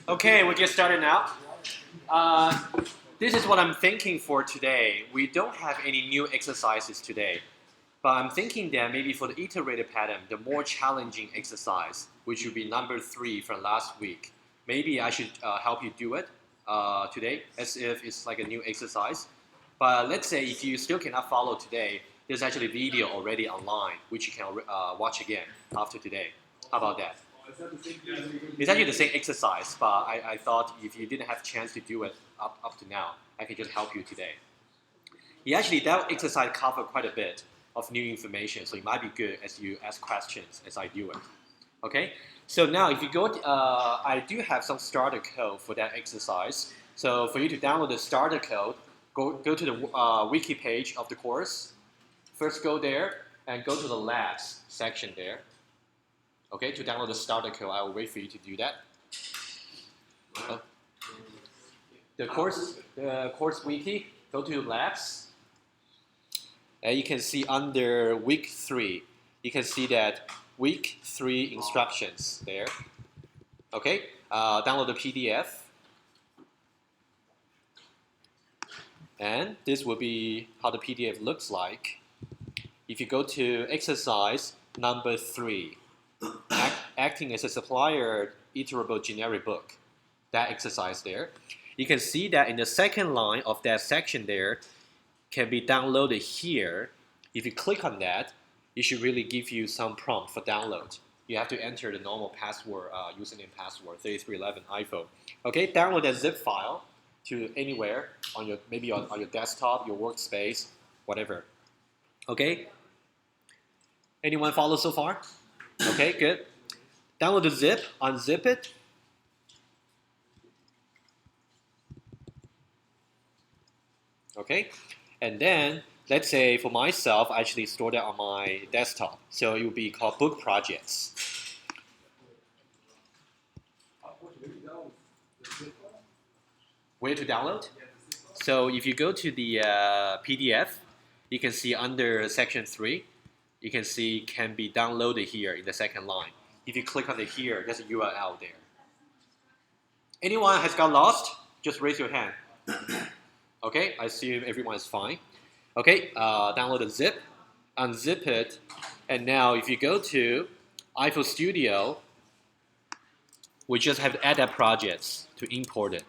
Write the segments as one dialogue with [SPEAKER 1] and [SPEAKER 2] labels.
[SPEAKER 1] Okay, we'll get started now. This is what I'm thinking for today. We don't have any new exercises today, but I'm thinking that maybe for the iterator pattern, the more challenging exercise, which would be number 3 from last week, maybe I should help you do it today as if it's like a new exercise. But let's say if you still cannot follow today, there's actually a video already online, which you can watch again after today. How about that? It's actually the same exercise, but I thought if you didn't have a chance to do it up to now, I can just help you today. Actually, that exercise covered quite a bit of new information, so it might be good as you ask questions as I do it. Okay, so now if you go, I do have some starter code for that exercise. So for you to download the starter code, go to the wiki page of the course. First go there and go to the labs section there. Okay, to download the starter code, I will wait for you to do that. The course wiki, go to labs. And you can see under week 3, you can see that week 3 instructions there. Okay, download the PDF. And this will be how the PDF looks like. If you go to exercise number 3, acting as a supplier iterable generic book, that exercise there, you can see that in the second line of that section there can be downloaded here. If you click on that, it should really give you some prompt for download. You have to enter the normal password, username password, 3311 iPhone. Okay, download that zip file to anywhere on your, maybe on your desktop, your workspace, whatever. Okay, anyone follow so far? Okay, good. Download the zip, unzip it. Okay, and then let's say for myself, I actually store that on my desktop. So it will be called book projects. Where to download? So if you go to the PDF, you can see under section 3, you can see can be downloaded here in the second line. If you click on it here, there's a URL there. Anyone has got lost? Just raise your hand. Okay, I assume everyone is fine. Okay, download the zip, unzip it, and now if you go to iPhone Studio, we just have to add that projects to import it.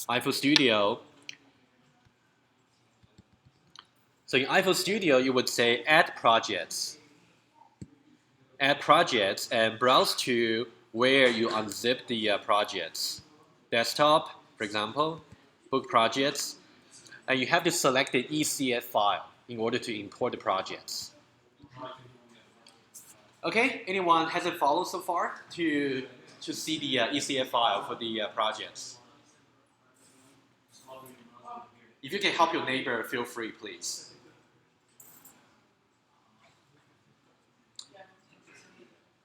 [SPEAKER 1] iPhone Studio. So in iPhone Studio, you would say add projects. Add projects and browse to where you unzip the projects. Desktop, for example, book projects. And you have to select the ECS file in order to import the projects. Okay, anyone hasn't followed so far to see the ECS file for the projects? If you can help your neighbor, feel free, please.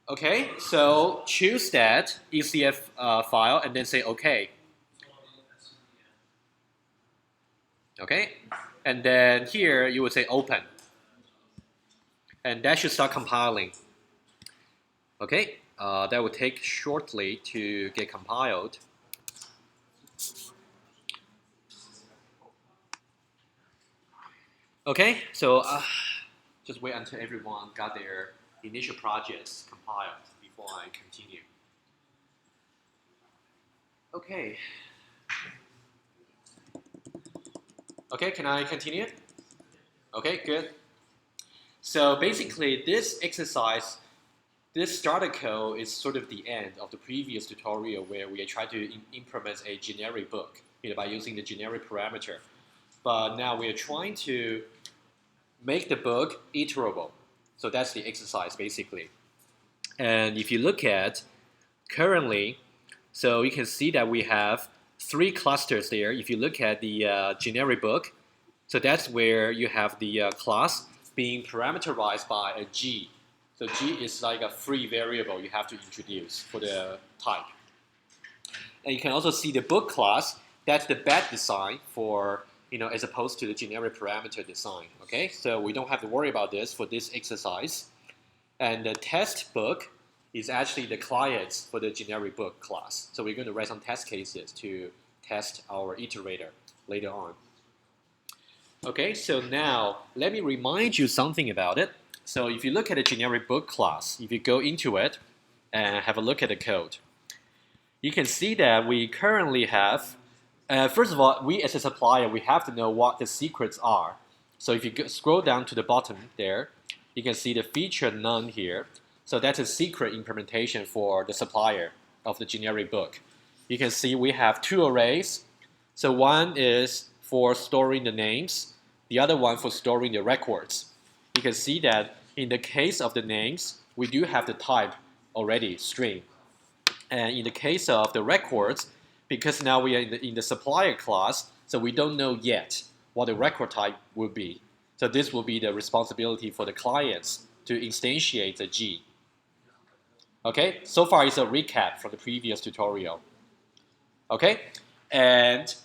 [SPEAKER 1] Okay, so choose that ECF file and then say OK. Okay, and then here you would say open. And that should start compiling. Okay, that will take shortly to get compiled. Okay, so just wait until everyone got their initial projects compiled before I continue. Okay. Okay, can I continue? Okay, good. So basically this exercise, this starter code is sort of the end of the previous tutorial where we tried to implement a generic book, by using the generic parameter. But now we are trying to make the book iterable. So that's the exercise basically. And if you look at currently, so you can see that we have 3 clusters there. If you look at the generic book, so that's where you have the class being parameterized by a G. So G is like a free variable you have to introduce for the type. And you can also see the book class, that's the bad design for, as opposed to the generic parameter design. Okay, so we don't have to worry about this for this exercise. And the test book is actually the clients for the generic book class. So we're going to write some test cases to test our iterator later on. Okay, so now let me remind you something about it. So if you look at the generic book class, if you go into it and have a look at the code, you can see that we currently have, first of all, we as a supplier, we have to know what the secrets are. So if you scroll down to the bottom there, you can see the feature none here. So that's a secret implementation for the supplier of the generic book. You can see we have two arrays. So one is for storing the names, the other one for storing the records. You can see that in the case of the names, we do have the type already, string. And in the case of the records, because now we are in the supplier class, so we don't know yet what the record type will be. So this will be the responsibility for the clients to instantiate the G. Okay, so far it's a recap from the previous tutorial. Okay, and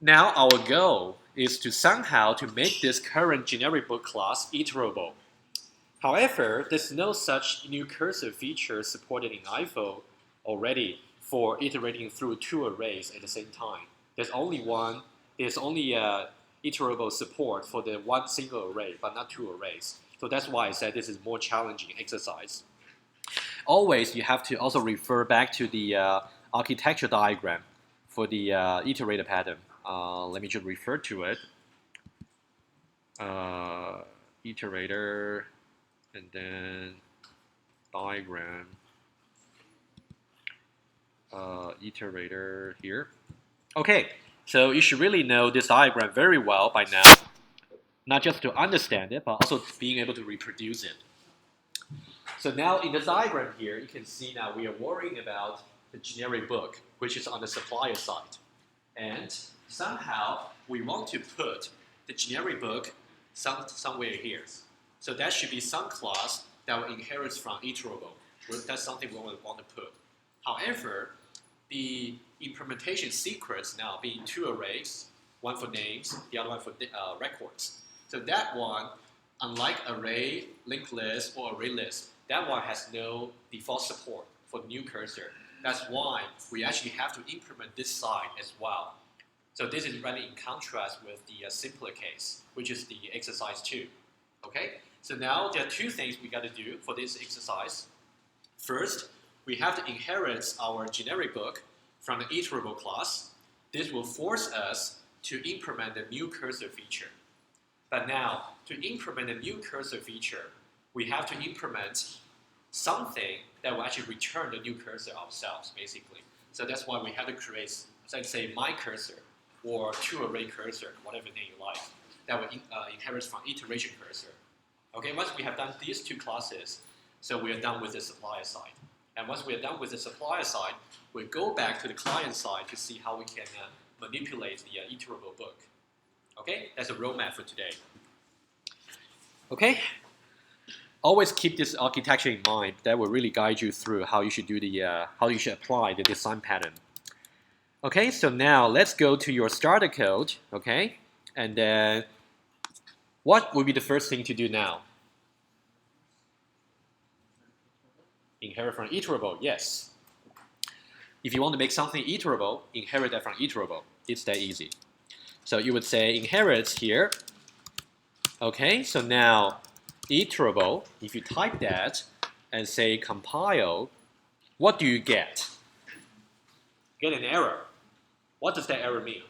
[SPEAKER 1] now our goal is to somehow to make this current generic book class iterable. However, there's no such new cursor feature supported in IFO already for iterating through two arrays at the same time. There's only iterable support for the one single array, but not two arrays. So that's why I said this is more challenging exercise. Always, you have to also refer back to the architecture diagram for the iterator pattern. Let me just refer to it. Iterator, and then diagram. Iterator here. Okay, so you should really know this diagram very well by now. Not just to understand it, but also being able to reproduce it. So now in the diagram here, you can see now we are worrying about the generic book, which is on the supplier side. And somehow we want to put the generic book somewhere here. So that should be some class that will inherit from iterable. That's something we want to put. However, the implementation secrets now being two arrays, one for names, the other one for records. So that one, unlike array, linked list, or array list, that one has no default support for new cursor. That's why we actually have to implement this side as well. So this is running in contrast with the simpler case, which is the exercise 2. Okay? So now there are two things we got to do for this exercise. First, we have to inherit our generic book from the iterable class. This will force us to implement the new cursor feature. But now, to implement the new cursor feature, we have to implement something that will actually return the new cursor ourselves, basically. So that's why we have to create, let's say, my cursor or two array cursor, whatever name you like, that will inherit from iteration cursor. Okay, once we have done these two classes, so we are done with the supplier side. And once we are done with the supplier side, we go back to the client side to see how we can manipulate the iterable book. Okay, that's a roadmap for today. Okay, always keep this architecture in mind. That will really guide you through how you should do how you should apply the design pattern. Okay, so now let's go to your starter code. Okay, and then what would be the first thing to do now? Inherit from iterable, yes. If you want to make something iterable, inherit that from iterable. It's that easy. So you would say inherits here. Okay, so now iterable, if you type that and say compile, what do you get? You get an error. What does that error mean?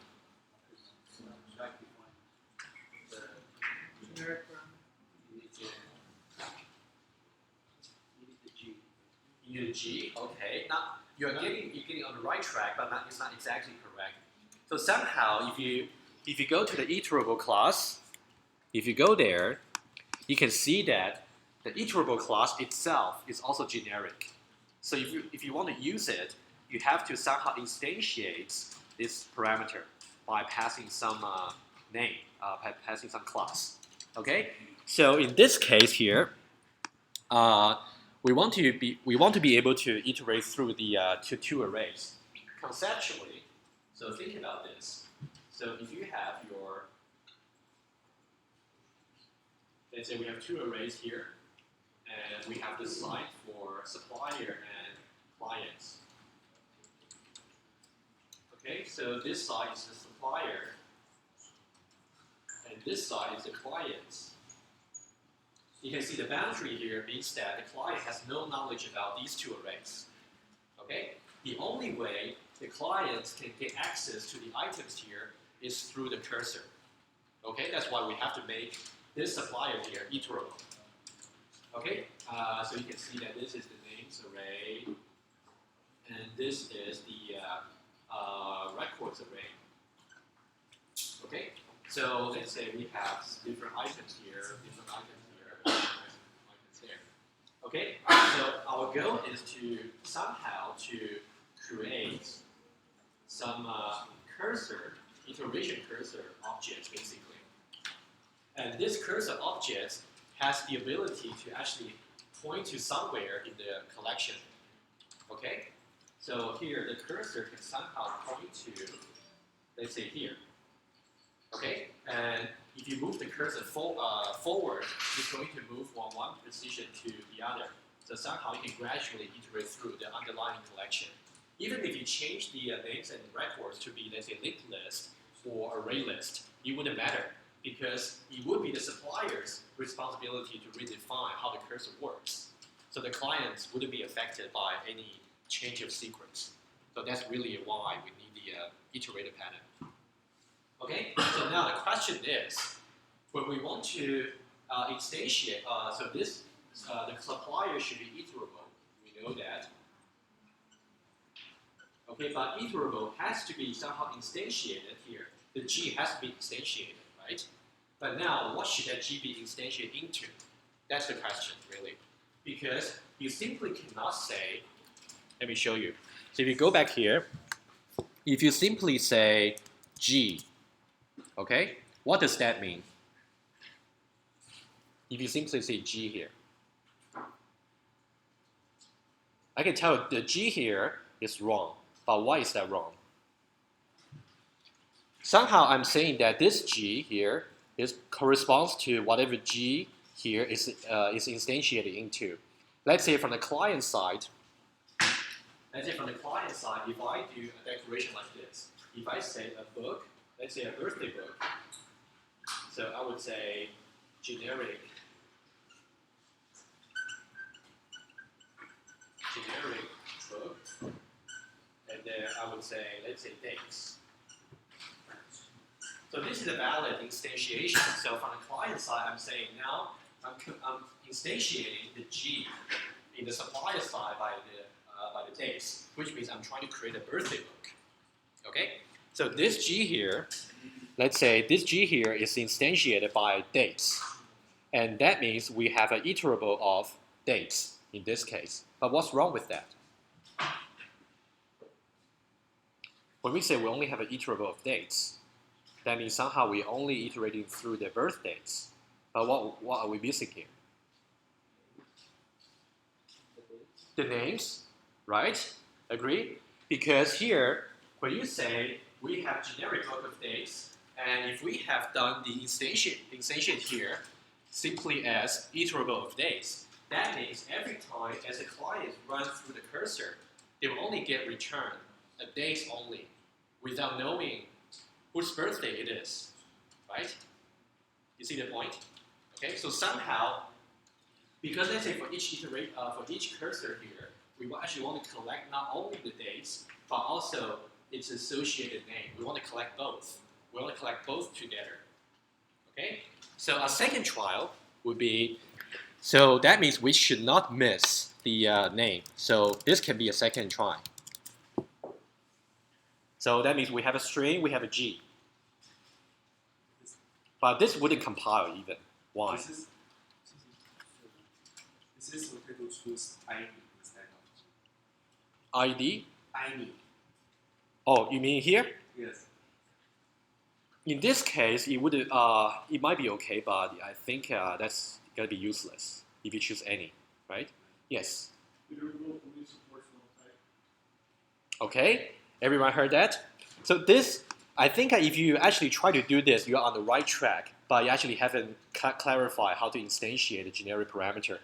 [SPEAKER 1] You need a G, okay. Now you're getting on the right track, but it's not exactly correct. So somehow, if you go to the iterable class, if you go there, you can see that the iterable class itself is also generic. So if you want to use it, you have to somehow instantiate this parameter by passing some name, passing some class. Okay. So in this case here, we want to be able to iterate through the two arrays conceptually. So think about this. So if you have let's say we have two arrays here, And we have this side for supplier and clients. Okay, so this side is the supplier, and this side is the clients. You can see the boundary here means that the client has no knowledge about these two arrays. Okay, the only way the clients can get access to the items here is through the cursor. Okay, that's why we have to make this supplier here iterable. Okay, so you can see that this is the names array, and this is the records array. Okay, so let's say we have different items here, different items here. Okay, so our goal is to somehow to create some cursor, iteration cursor objects basically. And this cursor object has the ability to actually point to somewhere in the collection. Okay? So here the cursor can somehow point to, let's say here. Okay? And if you move the cursor forward, it's going to move from one position to the other. So somehow you can gradually iterate through the underlying collection. Even if you change the names and records to be, let's say, linked list or array list, it wouldn't matter because it would be the supplier's responsibility to redefine how the cursor works. So the clients wouldn't be affected by any change of sequence. So that's really why we need the iterator pattern. Okay, so now the question is, when we want to instantiate, so this, the supplier should be iterable, we know that. Okay, but iterable has to be somehow instantiated here. The G has to be instantiated, right? But now, what should that G be instantiated into? That's the question, really. Because you simply cannot say, let me show you. So if you go back here, if you simply say G, okay, what does that mean? If you simply say G here, I can tell the G here is wrong. But why is that wrong? Somehow I'm saying that this G here corresponds to whatever G here is instantiated into. Let's say from the client side, if I do a declaration like this, if I say a book, let's say a birthday book, so I would say generic book. And then I would say, let's say dates. So this is a valid instantiation. So from the client side, I'm saying now I'm instantiating the G in the supplier side by the dates, which means I'm trying to create a birthday book. Okay? So this G here, let's say this G here is instantiated by dates. And that means we have an iterable of dates in this case. But what's wrong with that? When we say we only have an iterable of dates, that means somehow we're only iterating through the birth dates. But what are we missing here? The names, right? Agree? Because here, when you say we have generic book of dates, and if we have done the instantiate here simply as iterable of dates, that means every time as a client runs through the cursor, they will only get returned a date only, without knowing whose birthday it is, right? You see the point? Okay, so somehow, because let's say for each cursor here, we actually want to collect not only the dates, but also its associated name. We want to collect both. We want to collect both together. Okay? So our second trial would be, so that means we should not miss the name. So this can be a second try. So that means we have a string, we have a G. But this wouldn't compile even. Why?
[SPEAKER 2] This is okay to choose ID instead of
[SPEAKER 1] ID?
[SPEAKER 2] ID.
[SPEAKER 1] Oh, you mean here?
[SPEAKER 2] Yes.
[SPEAKER 1] In this case, it might be okay, but I think that's gonna be useless if you choose any, right? Yes. Okay, everyone heard that? So this, I think if you actually try to do this, you're on the right track, but you actually haven't clarified how to instantiate a generic parameter.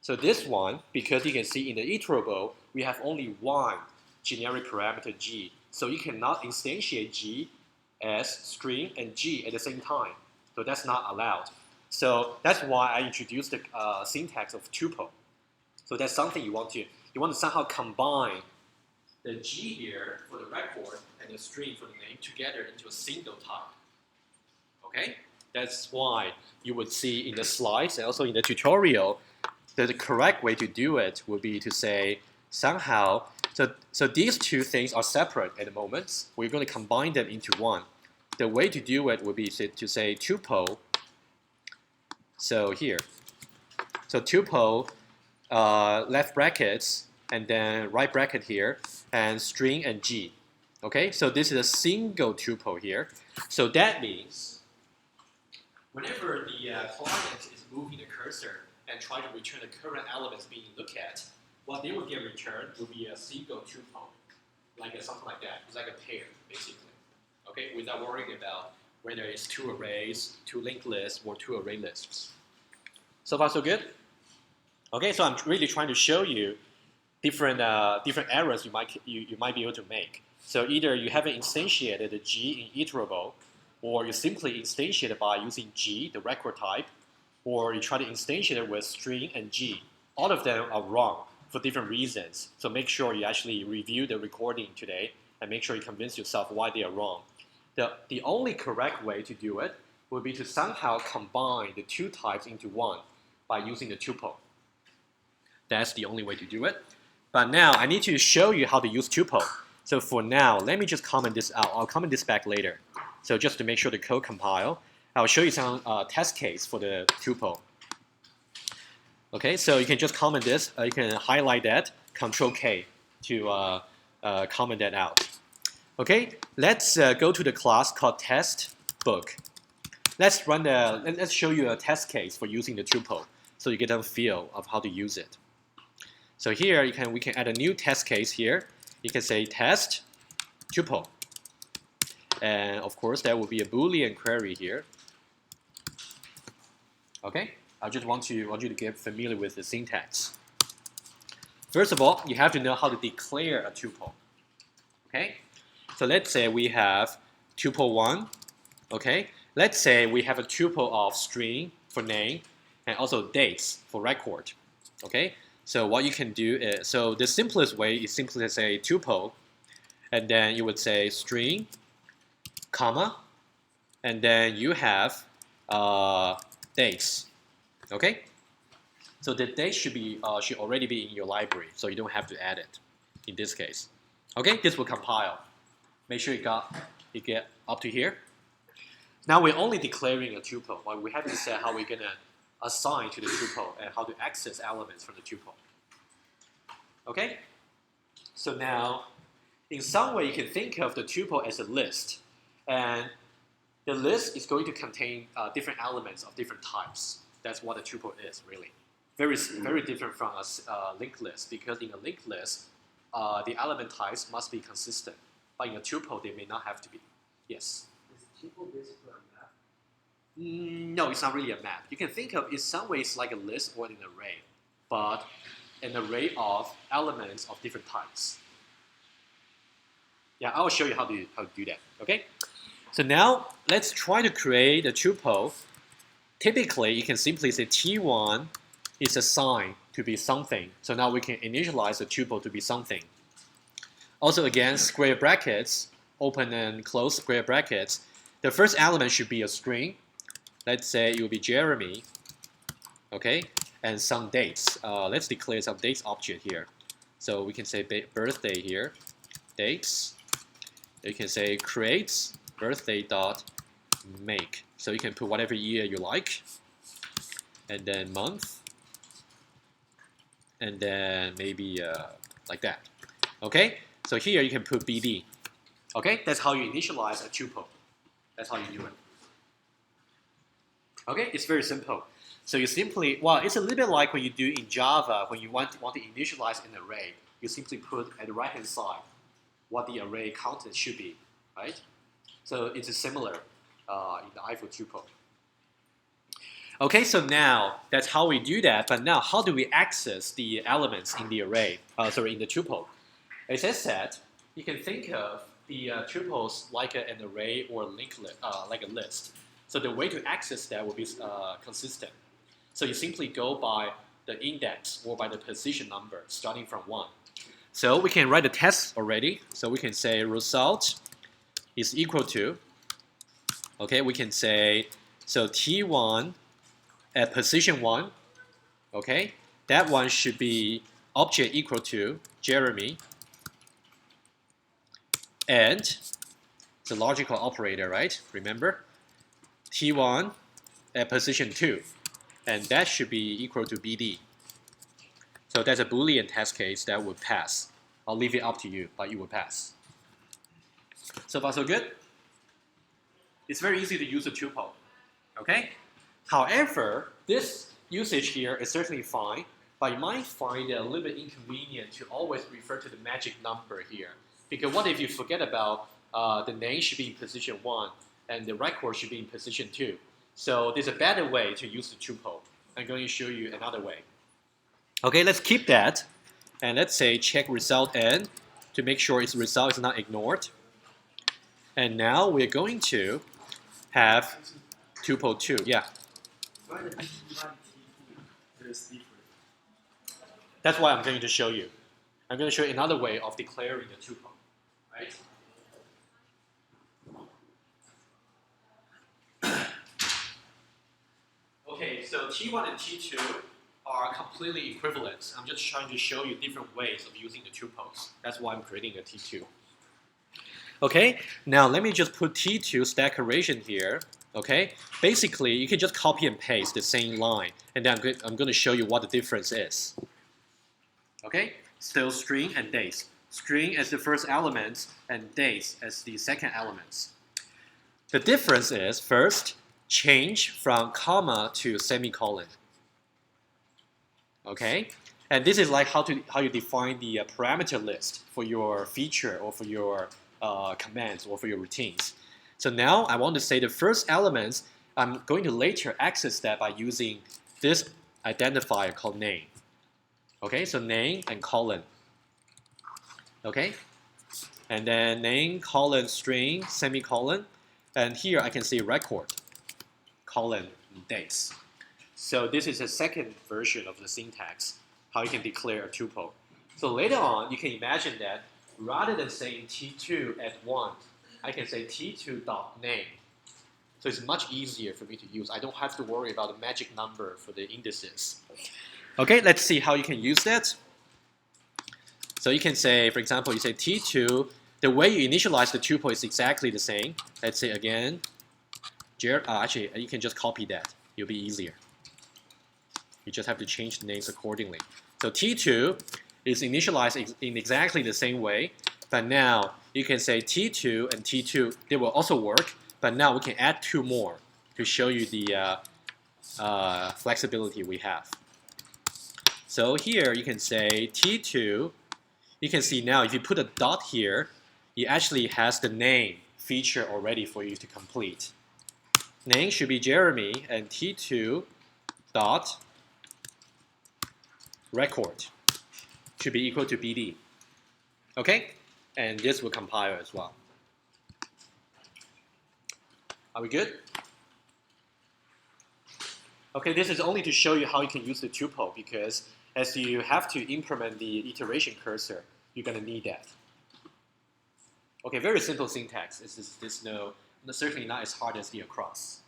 [SPEAKER 1] So this one, because you can see in the iterable, we have only one generic parameter g. So you cannot instantiate g as string and g at the same time. So that's not allowed. So that's why I introduced the syntax of tuple. So that's something you want to somehow combine the g here for the record and the string for the name together into a single type. Okay? That's why you would see in the slides and also in the tutorial that the correct way to do it would be to say somehow, so these two things are separate at the moment. We're going to combine them into one. The way to do it would be to say tuple. So here, so tuple, left brackets, and then right bracket here, and string and g. Okay, so this is a single tuple here. So that means whenever the client is moving the cursor and trying to return the current elements being looked at, what they will get returned will be a single tuple, like something like that. It's like a pair, basically. Okay, without worrying about whether it's two arrays, two linked lists, or two array lists. So far, so good? Okay, so I'm really trying to show you different errors you might be able to make. So either you haven't instantiated the g in iterable, or you simply instantiate it by using g, the record type, or you try to instantiate it with string and g. All of them are wrong for different reasons. So make sure you actually review the recording today and make sure you convince yourself why they are wrong. The only correct way to do it would be to somehow combine the two types into one by using the tuple. That's the only way to do it. But now I need to show you how to use tuple. So for now, let me just comment this out. I'll comment this back later. So just to make sure the code compile, I'll show you some test case for the tuple. Okay, so you can just comment this. You can highlight that, Control K to comment that out. Okay, let's go to the class called test book. Let's show you a test case for using the tuple, so you get a feel of how to use it. So here we can add a new test case here. You can say test tuple, and of course there will be a Boolean query here. Okay, I just want you to get familiar with the syntax. First of all, you have to know how to declare a tuple. Okay, so let's say we have tuple 1. Okay, let's say we have a tuple of string for name and also dates for record. Okay, so what you can do is, so the simplest way is simply to say tuple, and then you would say string, comma, and then you have dates. Okay, so the date should already be in your library, so you don't have to add it in this case. Okay, this will compile. Make sure you get up to here. Now we're only declaring a tuple. Well, we haven't said how we're gonna assign to the tuple and how to access elements from the tuple. Okay, so now in some way you can think of the tuple as a list, and the list is going to contain different elements of different types. That's what a tuple is, really. Very different from a linked list, because in a linked list, the element types must be consistent. But in a tuple, they may not have to be. Yes?
[SPEAKER 2] Is tuple basically a map?
[SPEAKER 1] No, it's not really a map. You can think of in some ways like a list or an array, but an array of elements of different types. Yeah, I'll show you how to do that. Okay? So now let's try to create a tuple. Typically, you can simply say T1 is assigned to be something. So now we can initialize the tuple to be something. Also, again, square brackets, open and close square brackets. The first element should be a string. Let's say it will be Jeremy. Okay, and some dates. Let's declare some dates object here. So we can say birthday here, dates. You can say create birthday dot make. So you can put whatever year you like, and then month, and then maybe like that. Okay, so here you can put BD. Okay, that's how you initialize a tuple. That's how you do it. Okay, it's very simple. So you simply, well, it's a little bit like when you do in Java, when you want to initialize an array, you simply put at the right-hand side what the array content should be, right? So it's similar in the IFO tuple. Okay, so now that's how we do that. But now, how do we access the elements in the array? In the tuple. As I said, you can think of the tuples like an array or like a list. So the way to access that will be consistent. So you simply go by the index or by the position number starting from 1. So we can write a test already. So we can say result is equal to, okay, we can say, so T1 at position 1, okay, that one should be object equal to Jeremy, and it's a logical operator, right? Remember? T1 at position 2, and that should be equal to BD. So that's a Boolean test case that would pass. I'll leave it up to you, but it will pass. So far, so good? It's very easy to use a tuple, okay? However, this usage here is certainly fine, but you might find it a little bit inconvenient to always refer to the magic number here. Because what if you forget about the name should be in position 1 and the record should be in position 2? So there's a better way to use the tuple. I'm going to show you another way. Okay, let's keep that. And let's say check result n to make sure its result is not ignored. And now we're going to have tuple 2. Yeah. That's why I'm going to show you. I'm going to show you another way of declaring the tuple. Right? Okay, so T1 and T2 are completely equivalent. I'm just trying to show you different ways of using the tuples. That's why I'm creating a T2. Okay, now let me just put T2's declaration here. Okay, basically you can just copy and paste the same line, and then I'm going to show you what the difference is. Okay, still string and days. String as the first element and days as the second elements. The difference is, first, change from comma to semicolon. Okay, and this is like how you define the parameter list for your feature or for your commands or for your routines. So now I want to say the first elements, I'm going to later access that by using this identifier called name. Okay, so name and colon. Okay, and then name, colon, string, semicolon, and here I can say record, colon, dates. So this is a second version of the syntax, how you can declare a tuple. So later on, you can imagine that rather than saying T2 at 1, I can say T2.name. So it's much easier for me to use. I don't have to worry about the magic number for the indices. Okay, let's see how you can use that. So you can say, for example, you say T2, the way you initialize the tuple is exactly the same. Let's say again, actually, you can just copy that. It'll be easier. You just have to change the names accordingly. So T2 is initialized in exactly the same way, but now you can say T2 and T2, they will also work, but now we can add 2 more to show you the flexibility we have. So here you can say T2, you can see now if you put a dot here, it actually has the name feature already for you to complete. Name should be Jeremy and T2 dot record should be equal to BD. Okay? And this will compile as well. Are we good? Okay, this is only to show you how you can use the tuple, because as you have to implement the iteration cursor, you're going to need that. Okay, very simple syntax. It's certainly not as hard as the across.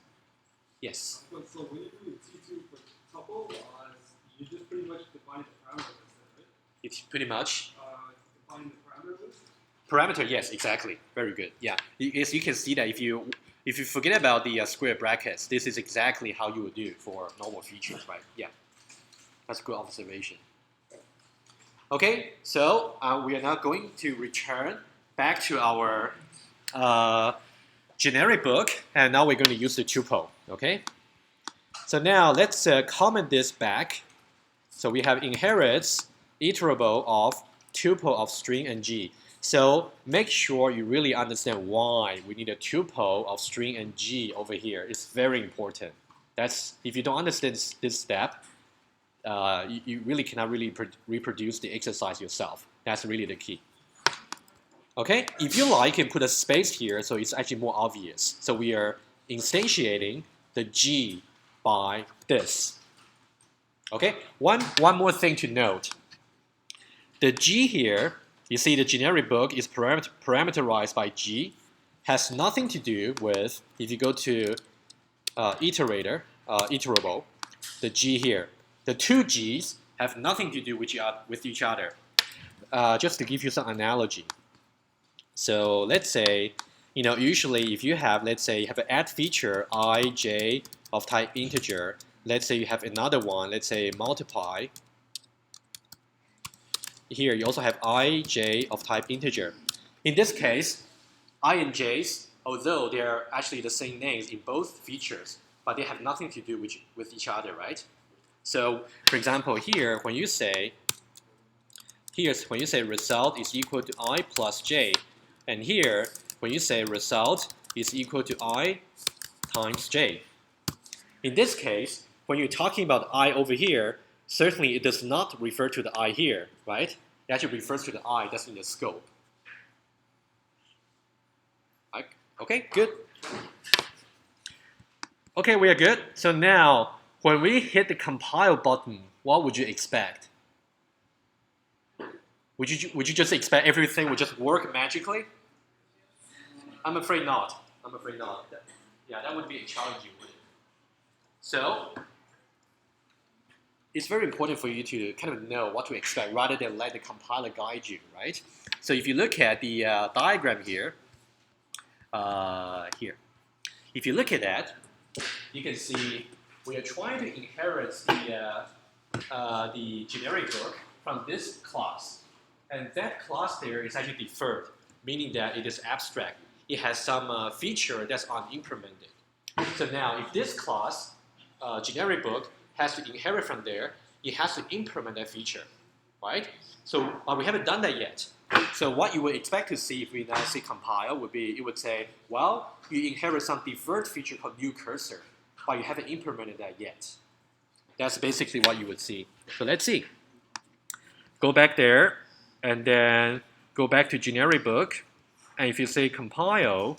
[SPEAKER 1] Yes?
[SPEAKER 2] So when you do T2 for tuple, you just pretty much define the parameter list, right?
[SPEAKER 1] It's pretty much.
[SPEAKER 2] Define the parameter list?
[SPEAKER 1] Parameter, yes, exactly. Very good. Yeah, as you can see that if you forget about the square brackets, this is exactly how you would do for normal features, right? Yeah, that's a good observation. Okay, so we are now going to return back to our generic book, and now we're going to use the tuple. Okay, so now let's comment this back. So we have inherits iterable of tuple of string and g. So make sure you really understand why we need a tuple of string and g over here. It's very important. That's, if you don't understand this step, you really cannot really reproduce the exercise yourself. That's really the key. Okay, if you like, you can put a space here, so it's actually more obvious. So we are instantiating the G by this. Okay, one more thing to note. The G here, you see the generic book is parameterized by G, has nothing to do with, if you go to Iterator, iterable, the G here. The two G's have nothing to do with each other. Just to give you some analogy. So let's say, usually if you have, let's say you have an add feature I, j of type integer, let's say you have another one, let's say multiply. Here you also have I, j of type integer. In this case, I and j's, although they are actually the same names in both features, but they have nothing to do with each other, right? So for example, here when you say result is equal to I plus j, and here when you say result is equal to I times j. In this case, when you're talking about I over here, certainly it does not refer to the I here, right? It actually refers to the I that's in the scope. Okay, good. Okay, we are good. So now, when we hit the compile button, what would you expect? Would you just expect everything would just work magically? I'm afraid not. I'm afraid not. Yeah, that would be challenging, wouldn't it? So, it's very important for you to kind of know what to expect rather than let the compiler guide you, right? So if you look at the diagram here, if you look at that, you can see we are trying to inherit the generic book from this class. And that class there is actually deferred, meaning that it is abstract. It has some feature that's unimplemented. So now if this class, generic book, has to inherit from there, it has to implement that feature, right? So we haven't done that yet. So what you would expect to see if we now see compile would be, it would say, well, you inherit some deferred feature called new cursor, but you haven't implemented that yet. That's basically what you would see. So let's see. Go back there, and then go back to generic book, and if you say compile,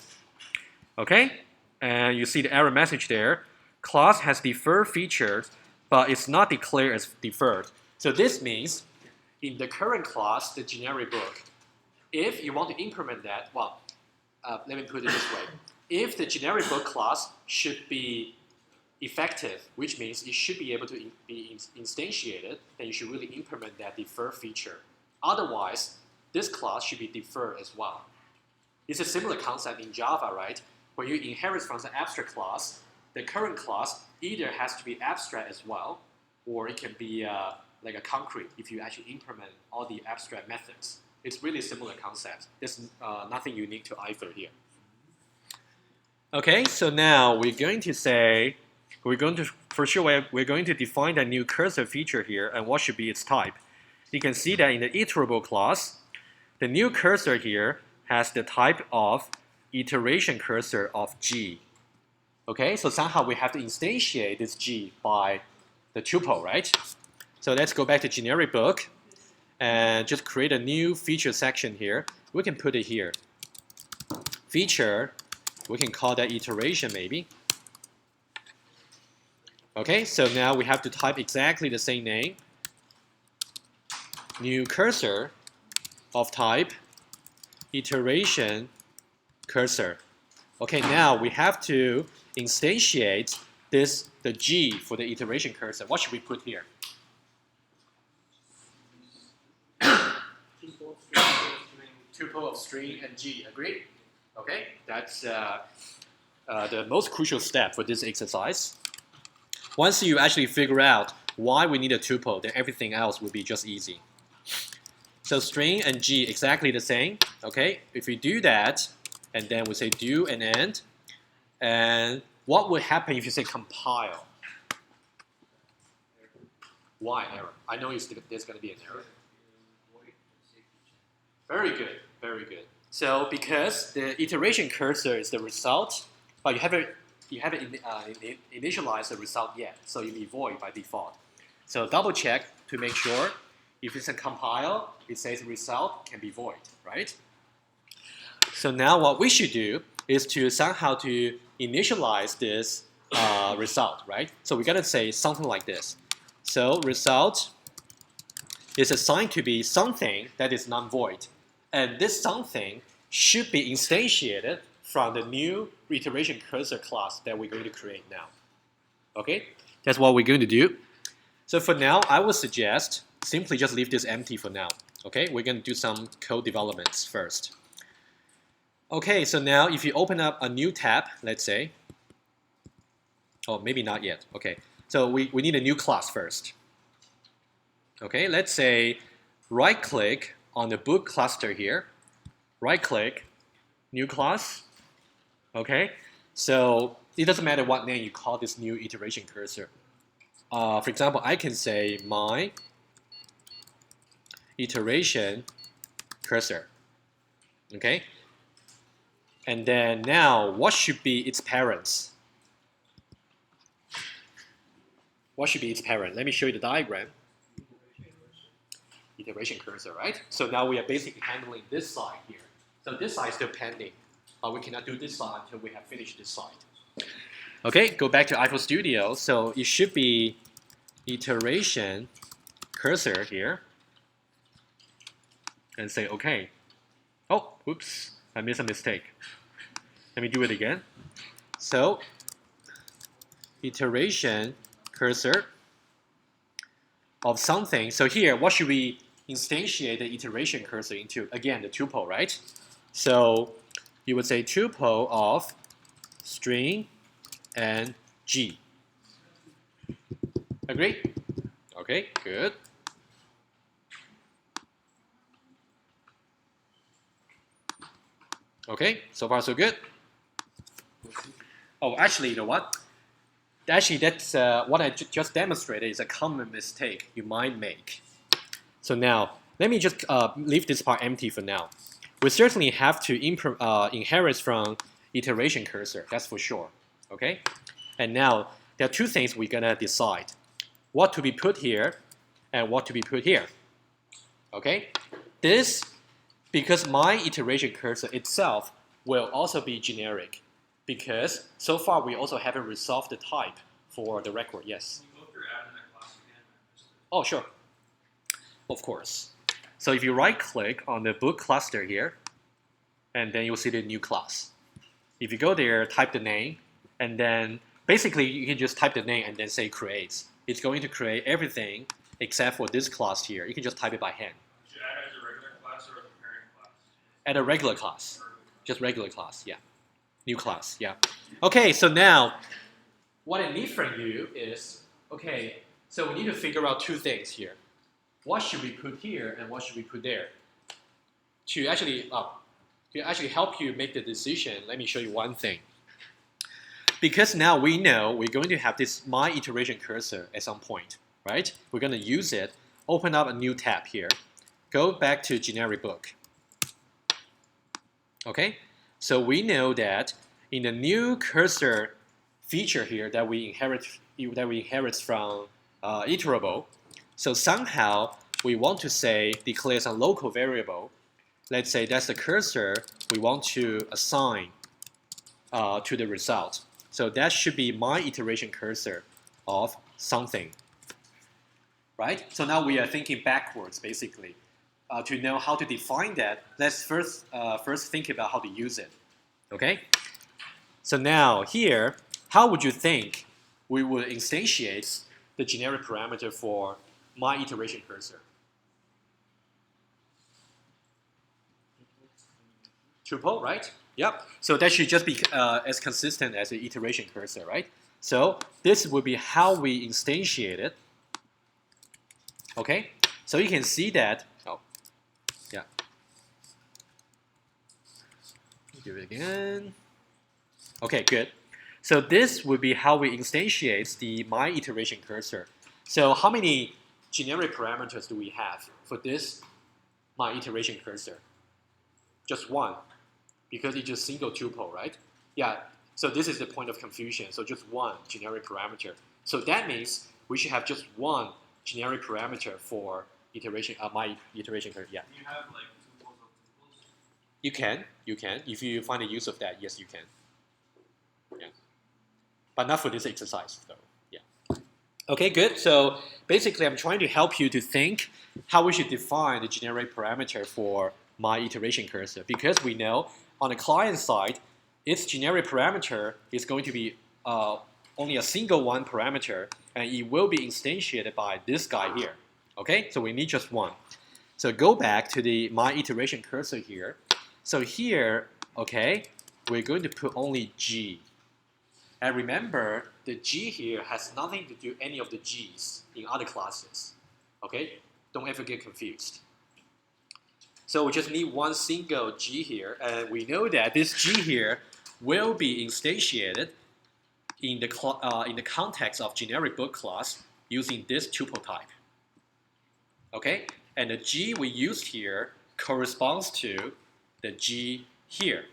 [SPEAKER 1] okay, and you see the error message there, class has deferred features, but it's not declared as deferred. So this means in the current class, the generic book, if you want to implement that, well, let me put it this way. If the generic book class should be effective, which means it should be able to be instantiated, then you should really implement that defer feature. Otherwise, this class should be deferred as well. It's a similar concept in Java, right? When you inherit from the abstract class, the current class either has to be abstract as well, or it can be like a concrete if you actually implement all the abstract methods. It's really a similar concept. There's nothing unique to either here. Okay, so now we're going to say, we're going to define that new cursor feature here, and what should be its type. You can see that in the iterable class, the new cursor here has the type of iteration cursor of G. Okay, so somehow we have to instantiate this G by the tuple, right? So let's go back to generic book and just create a new feature section here. We can put it here. Feature, we can call that iteration maybe. Okay, so now we have to type exactly the same name. New cursor of type iteration cursor. Okay, now we have to instantiate the G for the iteration cursor. What should we put here? Tuple of string and G, agreed? Okay, that's the most crucial step for this exercise. Once you actually figure out why we need a tuple, then everything else will be just easy. So string and G exactly the same. Okay, if we do that, and then we say do and end, and what would happen if you say compile? Why error? I know there's going to be an error. Very good, very good. So because the iteration cursor is the result, but you haven't initialized the result yet, so it'll be void by default. So double check to make sure if it's a compile, it says result can be void, right? So now what we should do is to somehow to initialize this result, right? So we're gonna say something like this. So result is assigned to be something that is non-void, and this something should be instantiated from the new iteration cursor class that we're going to create now. Okay, that's what we're going to do. So for now, I would suggest simply just leave this empty for now. Okay, we're going to do some code developments first. Okay, so now if you open up a new tab, let's say, oh, maybe not yet. Okay, so we need a new class first. Okay, let's say right-click on the book cluster here, right-click, new class. Okay, so it doesn't matter what name you call this new iteration cursor. For example, I can say my iteration cursor. Okay, and then now what should be its parents? What should be its parent? Let me show you the diagram. Iteration cursor, right? So now we are basically handling this side here. So this side is still pending. We cannot do this side until we have finished this side. Okay, go back to Eiffel Studio. So it should be iteration cursor here. And say OK. Oh, oops, I made a mistake. Let me do it again. So iteration cursor of something. So here, what should we instantiate the iteration cursor into? Again, the tuple, right? So you would say tuple of string and G. Agree? Okay, good. Okay, so far so good. Oh, actually, you know what? Actually, that's what I just demonstrated is a common mistake you might make. So now, let me just leave this part empty for now. We certainly have to inherit from iteration cursor, that's for sure. Okay? And now, there are two things we're going to decide. What to be put here and what to be put here. Okay? This, because my iteration cursor itself will also be generic. Because so far we also haven't resolved the type for the record. Yes?
[SPEAKER 2] Can you go through adding that class again?
[SPEAKER 1] Oh, sure. Of course. So if you right-click on the book cluster here, and then you'll see the new class. If you go there, type the name, and then basically you can just type the name and then say create. It's going to create everything except for this class here. You can just type it by hand.
[SPEAKER 2] Should I add it as a regular class or as a parent class?
[SPEAKER 1] Add a regular class. Just regular class, yeah. New class, yeah. Okay, so now what I need from you is, okay, so we need to figure out two things here. What should we put here and what should we put there? To actually help you make the decision, let me show you one thing. Because now we know we're going to have this my iteration cursor at some point, right? We're going to use it, open up a new tab here, go back to generic book. Okay, so we know that in the new cursor feature here that we inherit from iterable, so somehow we want to say declare some local variable. Let's say that's the cursor we want to assign to the result. So that should be my iteration cursor of something, right? So now we are thinking backwards, basically. To know how to define that, let's first think about how to use it, okay? So now here, how would you think we would instantiate the generic parameter for my iteration cursor? Tuple, right? Yep. So that should just be as consistent as the iteration cursor, right? So this would be how we instantiate it. Okay. So you can see that. Oh, yeah. Do it again. Okay, good. So this would be how we instantiate the my iteration cursor. So how many generic parameters do we have for this my iteration cursor? Just one, because it's just single tuple, right? Yeah. So this is the point of confusion. So just one generic parameter. So that means we should have just one generic parameter for iteration. My iteration curve. Yeah.
[SPEAKER 2] Can you have like tuples of tuples?
[SPEAKER 1] You can. If you find a use of that, yes, you can. Yeah. But not for this exercise, though. Yeah. Okay, good. So basically, I'm trying to help you to think how we should define the generic parameter for my iteration cursor, because we know on the client side, its generic parameter is going to be only a single one parameter, and it will be instantiated by this guy here. Okay, so we need just one. So go back to my iteration cursor here. So here, okay, we're going to put only G. And remember, the G here has nothing to do any of the G's in other classes. Okay, don't ever get confused. So we just need one single G here, and we know that this G here will be instantiated in the context of generic book class using this tuple type. Okay, and the G we used here corresponds to the G here.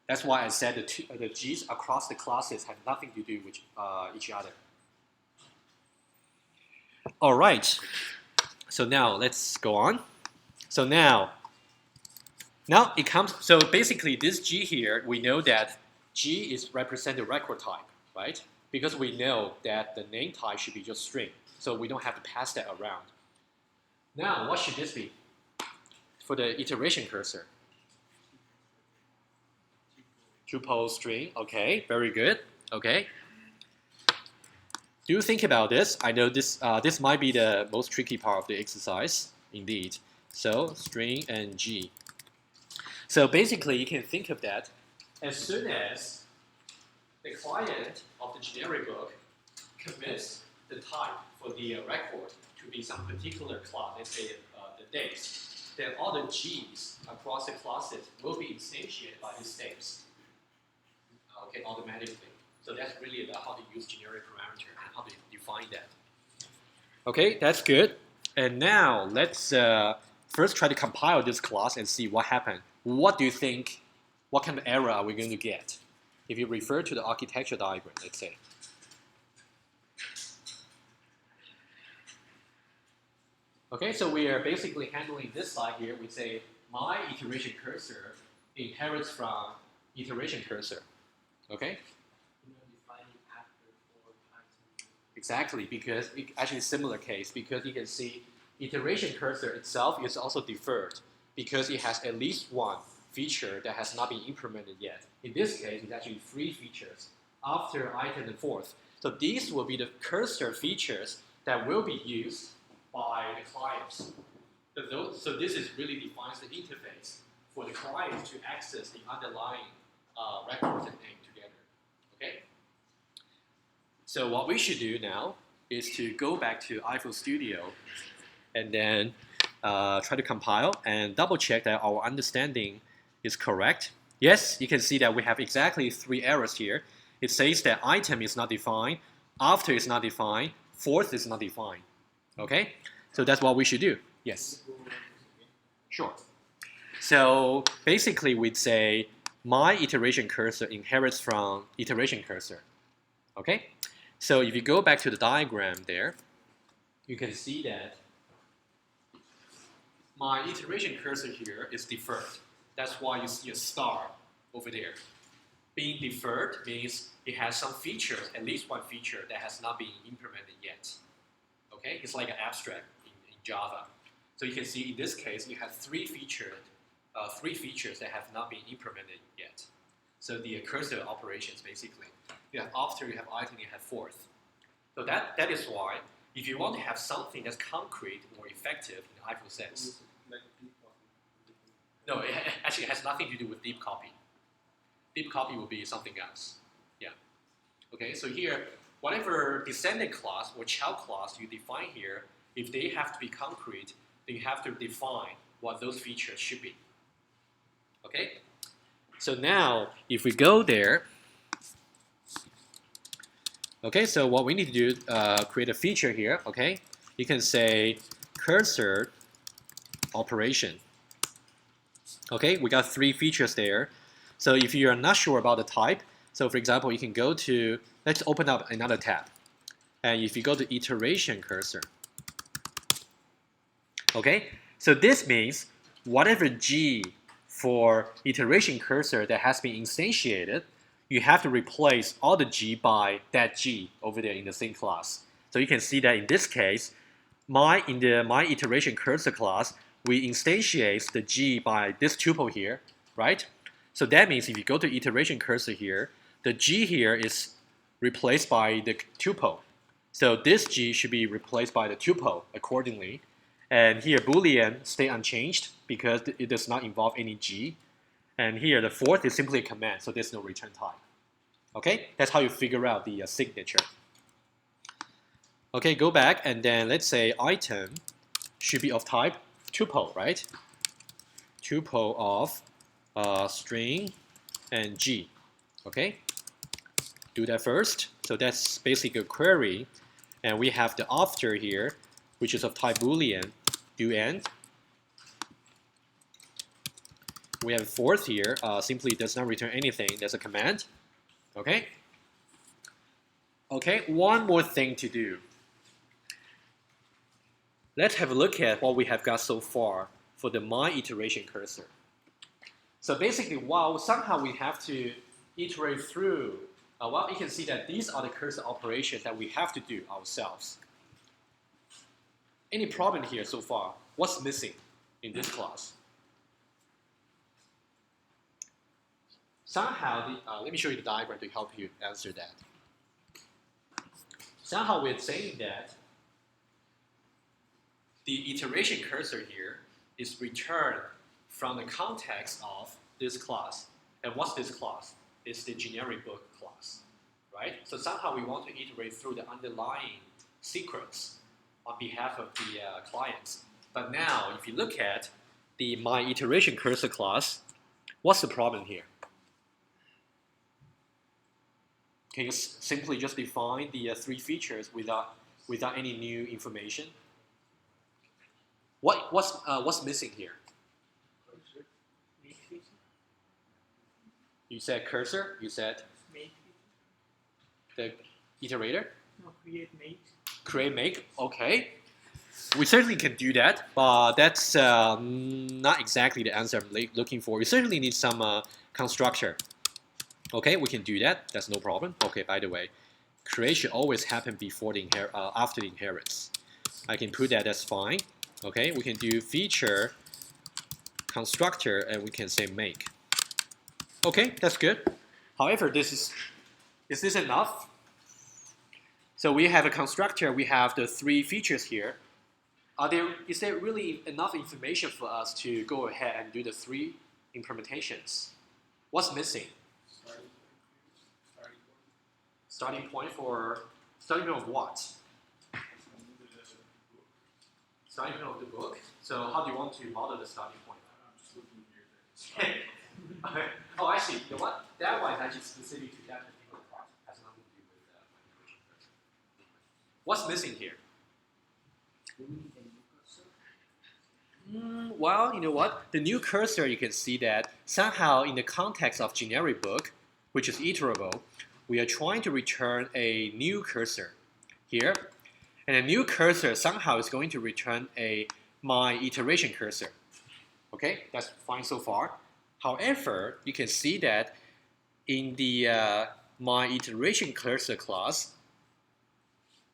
[SPEAKER 1] That's why I said the G's across the classes have nothing to do with each other. All right, so now let's go on. So now it comes, so basically this G here, we know that G is represented record type, right? Because we know that the name type should be just string, so we don't have to pass that around. Now, what should this be for the iteration cursor? Tuple string, okay, very good, okay. Do think about this. I know this might be the most tricky part of the exercise, indeed. So string and G. So basically, you can think of that as soon as the client of the generic book commits the type for the record to be some particular class, let's say the dates, then all the G's across the classes will be instantiated by these dates, okay, automatically. So that's really about how to use generic parameter and how to define that. Okay, that's good. And now let's first try to compile this class and see what happened. What do you think, what kind of error are we going to get? If you refer to the architecture diagram, let's say. Okay, so we are basically handling this side here. We say my iteration cursor inherits from iteration cursor. Okay? Exactly, because actually similar case, because you can see iteration cursor itself is also deferred because it has at least one feature that has not been implemented yet. In this case, it's actually 3 features after item and fourth. So these will be the cursor features that will be used by the clients. So this is really defines the interface for the client to access the underlying records and name together. Okay? So what we should do now is to go back to iFlow Studio and then try to compile and double check that our understanding is correct. Yes, you can see that we have exactly 3 errors here. It says that item is not defined, after is not defined, fourth is not defined. Okay, so that's what we should do. Yes. Sure. So basically we'd say my iteration cursor inherits from iteration cursor. Okay, so if you go back to the diagram there, you can see that my iteration cursor here is deferred. That's why you see a star over there. Being deferred means it has some features, at least one feature that has not been implemented yet. Okay, it's like an abstract in Java. So you can see in this case, you have 3 features that have not been implemented yet. So the cursor operations basically, you have after, you have item, you have fourth. So that is why if you want to have something that's concrete, more effective in iFlow sense. No, it actually has nothing to do with deep copy. Deep copy will be something else. Yeah. Okay, so here, whatever descendant class or child class you define here, if they have to be concrete, then you have to define what those features should be. Okay? So now, if we go there, okay, so what we need to do, create a feature here, okay? You can say cursor operation. Okay, we got 3 features there. So if you are not sure about the type, So for example, you can go to, let's open up another tab. And if you go to iteration cursor, okay, so this means whatever G for iteration cursor that has been instantiated, you have to replace all the G by that G over there in the same class. So you can see that in this case, in the my iteration cursor class, we instantiate the G by this tuple here, right? So that means if you go to iteration cursor here, the G here is replaced by the tuple. So this G should be replaced by the tuple accordingly. And here Boolean stay unchanged because it does not involve any G. And here the fourth is simply a command, so there's no return type. Okay, that's how you figure out the signature. Okay, go back and then let's say item should be of type tuple, right? Tuple of string and G. Okay, do that first. So that's basically a query. And we have the after here, which is of type Boolean, do end. We have fourth here, simply does not return anything. There's a command. Okay. Okay, one more thing to do. Let's have a look at what we have got so far for the my iteration cursor. So basically, while somehow we have to iterate through, well, you can see that these are the cursor operations that we have to do ourselves. Any problem here so far? What's missing in this class? Somehow, let me show you the diagram to help you answer that. Somehow we're saying that the iteration cursor here is returned from the context of this class. And what's this class? It's the generic book class, right? So somehow we want to iterate through the underlying secrets on behalf of the clients. But now, if you look at the my iteration cursor class, what's the problem here? Can you simply just define the three features without any new information? What's missing here? You said cursor. You said the iterator.
[SPEAKER 3] No, create make.
[SPEAKER 1] Create make. Okay. We certainly can do that, but that's not exactly the answer I'm looking for. We certainly need some constructor. Okay, we can do that. That's no problem. Okay, by the way, create should always happen before the after the inheritance. I can put that. That's fine. Okay, we can do feature constructor and we can say make. Okay, that's good. However, is this enough? So we have a constructor. We have the three features here. Is there really enough information for us to go ahead and do the three implementations? What's missing? Starting point of what? Starting point of the book. So how do you want to model the starting point?
[SPEAKER 2] I'm just looking here.
[SPEAKER 1] Okay. Oh, I see. You know what? That one is actually specific to that particular part. Has nothing to do with manipulation cursor. What's missing here? Well, you know what? The new cursor, you can see that somehow in the context of generic book, which is iterable, we are trying to return a new cursor here. And a new cursor somehow is going to return a my iteration cursor. Okay, that's fine so far. However, you can see that in the my iteration cursor class,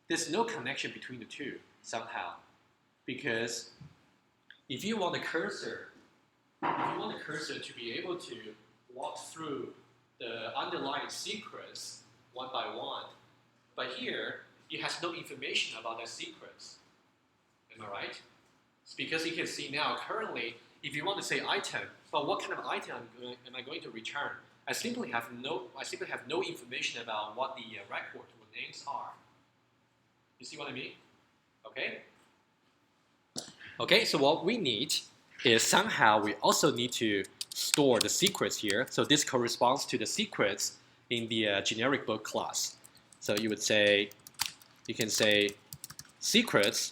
[SPEAKER 1] there's no connection between the two somehow. Because if you want the cursor to be able to walk through the underlying sequence one by one, but here it has no information about that sequence. Am I right? It's because you can see now currently, if you want to say item, but what kind of item am I going to return? I simply have no information about what the record or names are. You see what I mean? Okay. Okay. So what we need is somehow we also need to store the secrets here. So this corresponds to the secrets in the generic book class. So you can say secrets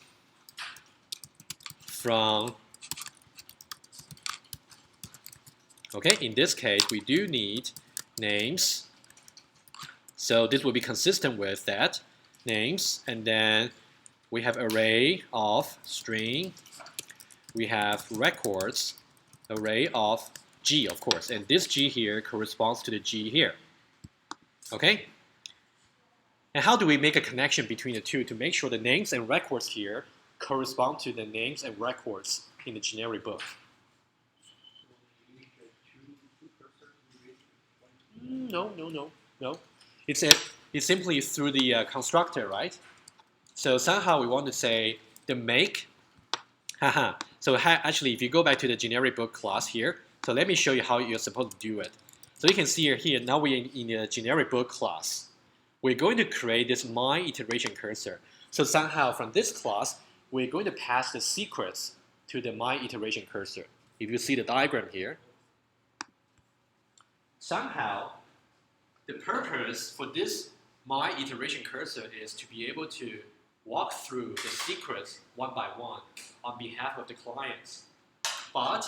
[SPEAKER 1] from, okay, in this case we do need names So this will be consistent with that. Names, and then we have array of string. We have records, array of G, of course. And this G here corresponds to the G here. Okay? And how do we make a connection between the two to make sure the names and records here correspond to the names and records in the generic book? No. It's simply through the constructor, right? So somehow we want to say the make. So actually, if you go back to the generic book class here, so let me show you how you're supposed to do it. So you can see here, now we're in the generic book class. We're going to create this my iteration cursor. So somehow from this class, we're going to pass the secrets to the my iteration cursor. If you see the diagram here, somehow the purpose for this my iteration cursor is to be able to walk through the secrets one by one on behalf of the clients. But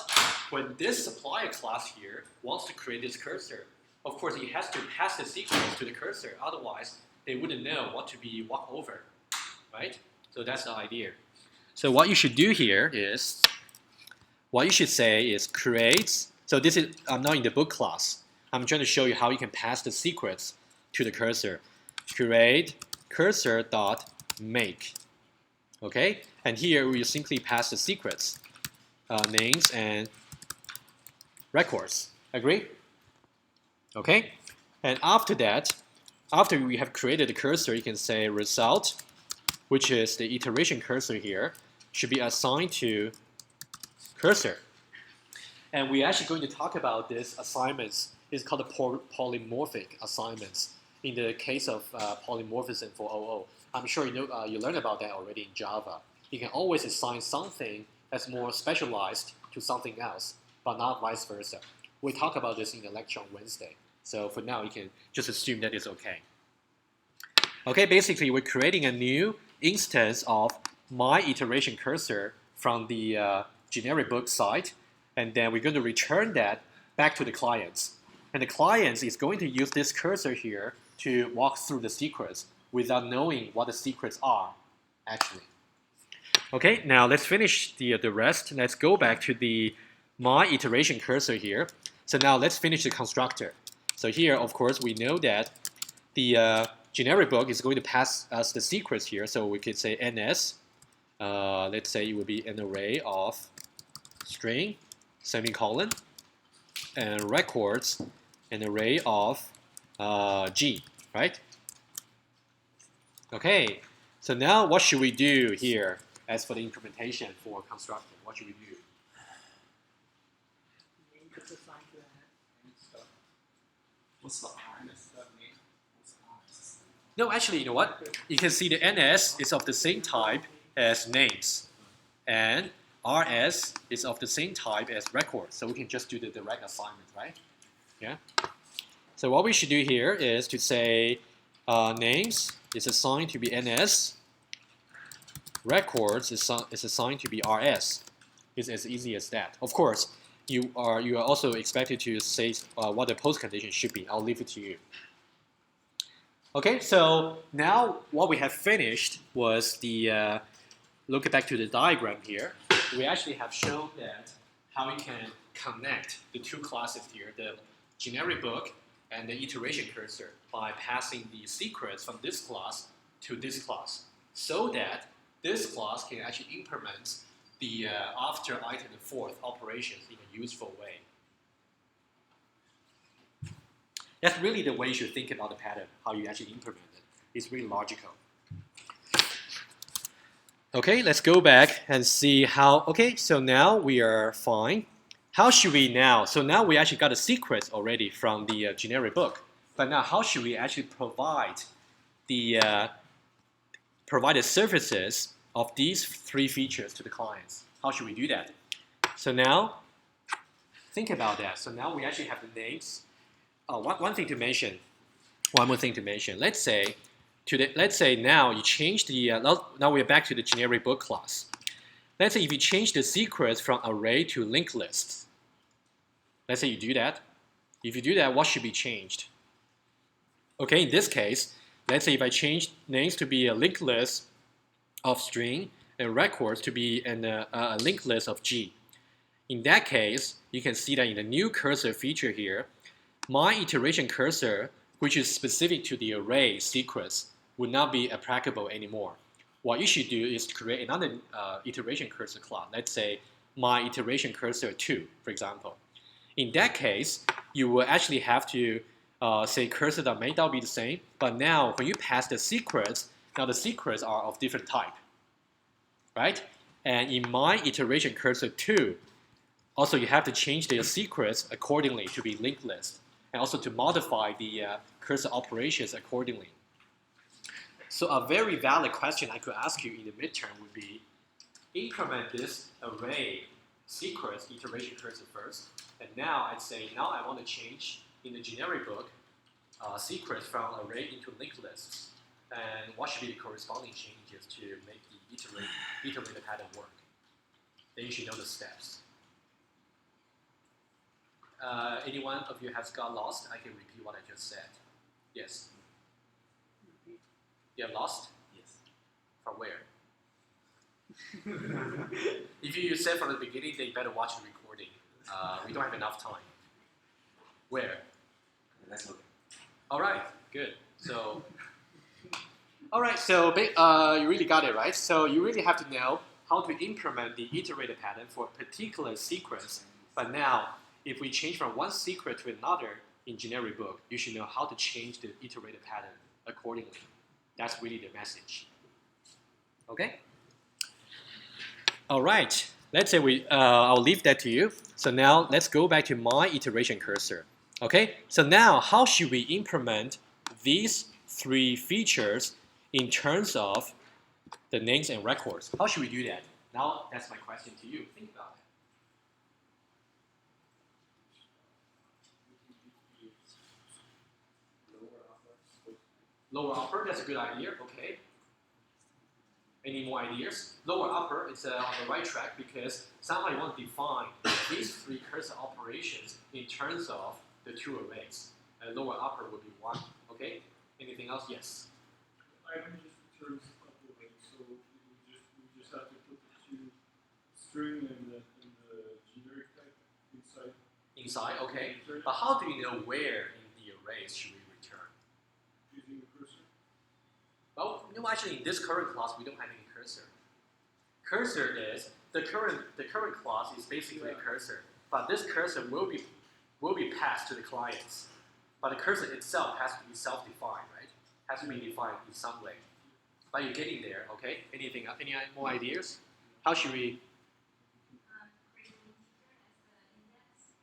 [SPEAKER 1] when this supplier class here wants to create this cursor, of course, it has to pass the secrets to the cursor. Otherwise, they wouldn't know what to be walked over, right? So that's the idea. So what you should do here is, what you should say is create. So this is, I'm not in the book class. I'm trying to show you how you can pass the secrets to the cursor. Create cursor.make. Okay? And here we simply pass the secrets, names and records. Agree? Okay? And after that, after we have created the cursor, you can say result, which is the iteration cursor here, should be assigned to cursor. And we're actually going to talk about this assignments. It's called the polymorphic assignments in the case of polymorphism for OO. I'm sure you know you learned about that already in Java. You can always assign something that's more specialized to something else, but not vice versa. We'll talk about this in the lecture on Wednesday. So for now, you can just assume that it's okay. Okay, basically, we're creating a new instance of my iteration cursor from the generic book side, and then we're going to return that back to the clients. And the clients is going to use this cursor here to walk through the secrets without knowing what the secrets are, actually. Okay, now let's finish the rest. Let's go back to the my iteration cursor here. So now let's finish the constructor. So here, of course, we know that the generic book is going to pass us the secrets here. So we could say ns. Let's say it would be an array of string, semicolon, and records, an array of G, right? Okay, so now what should we do here as for the implementation for constructor? What should we do?
[SPEAKER 2] What's the harness that name?
[SPEAKER 1] No, actually, you know what? You can see the ns is of the same type as names, and rs is of the same type as records. So we can just do the direct assignment, right? Yeah. So what we should do here is to say names is assigned to be ns, records is assigned to be rs. It's as easy as that. Of course, you are also expected to say what the post condition should be. I'll leave it to you. Okay, so now what we have finished was the look back to the diagram here. We actually have shown that how we can connect the two classes here, the generic book and the iteration cursor, by passing the secrets from this class to this class, so that this class can actually implement the after item and forth operations in a useful way. That's really the way you should think about the pattern, how you actually implement it. It's really logical. Okay, let's go back and see how, okay, so now we are fine. How should we now, so now we actually got a secret already from the generic book, but now how should we actually provide the services of these three features to the clients? How should we do that? So now, think about that. So now we actually have the names. One more thing to mention. Let's say now you change the, now we're back to the generic book class. Let's say if you change the secrets from array to linked lists. Let's say you do that. If you do that, what should be changed? Okay, in this case, let's say if I change names to be a linked list of string and records to be a linked list of G. In that case, you can see that in the new cursor feature here, my iteration cursor, which is specific to the array sequence, would not be applicable anymore. What you should do is create another iteration cursor class. Let's say my iteration cursor 2, for example. In that case, you will actually have to say cursor that may not be the same, but now when you pass the secrets, now the secrets are of different type, right? And in my iteration cursor 2, also you have to change the secrets accordingly to be linked list, and also to modify the cursor operations accordingly. So a very valid question I could ask you in the midterm would be, increment this array secrets iteration cursor first, and now I'd say, now I want to change in the generic book secrets from array into linked lists. And what should be the corresponding changes to make the iterated pattern work? Then you should know the steps. Any one of you has got lost? I can repeat what I just said. Yes? You have lost?
[SPEAKER 3] Yes.
[SPEAKER 1] From where? If you said from the beginning, then you better watch the recording. We don't have enough time. Where?
[SPEAKER 3] Let's look.
[SPEAKER 1] All right, good. So, all right, so you really got it, right? So you really have to know how to implement the iterated pattern for a particular sequence. But now, if we change from one secret to another in generic book, you should know how to change the iterated pattern accordingly. That's really the message. Okay? All right, let's say I'll leave that to you. So now let's go back to my iteration cursor. Okay, so now how should we implement these three features in terms of the names and records? How should we do that? Now that's my question to you. Think about it. Lower upper, that's a good idea. Okay. Any more ideas? Lower upper, it's on the right track because somehow you want to define these three cursor operations in terms of the two arrays. And lower upper would be 1. Okay? Anything else? Yes.
[SPEAKER 2] I think just in terms of the link, so we just have to put the two string and the generic type inside.
[SPEAKER 1] Inside, okay. But how do you know where in the arrays should we return?
[SPEAKER 2] Using the cursor.
[SPEAKER 1] Well, no, actually in this current class we don't have any cursor. Cursor is the current class is basically a cursor, but this cursor will be passed to the clients. But the cursor itself has to be self-defined, right? Has to be defined in some way. But you're getting there, okay? Any more ideas? How should we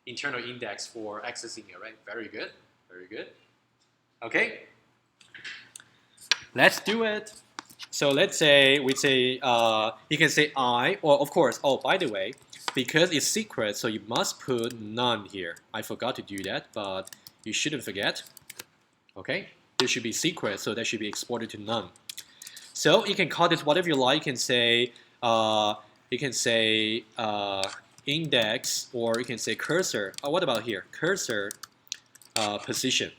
[SPEAKER 1] internal index for accessing it, right? Very good, very good. Okay, let's do it. So let's say you can say I, or of course, oh, by the way, because it's secret, so you must put none here. I forgot to do that, but you shouldn't forget. Okay, this should be secret, so that should be exported to none. So you can call this whatever you like. You can say index, or you can say cursor. What about here? Cursor position.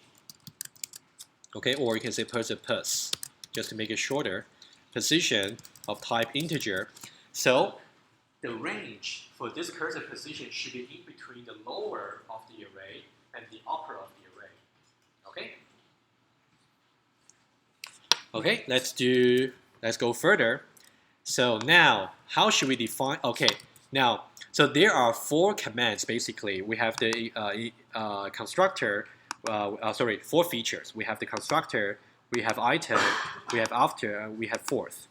[SPEAKER 1] Okay, or you can say cursor pos, just to make it shorter. Position of type integer. So the range for this cursor position should be in between the lower of the array and the upper of the array. Okay? Okay, let's go further. So now, how should we define? Okay, now, so there are 4 commands basically. We have the constructor, 4 features. We have the constructor, we have item, we have after, and we have forth.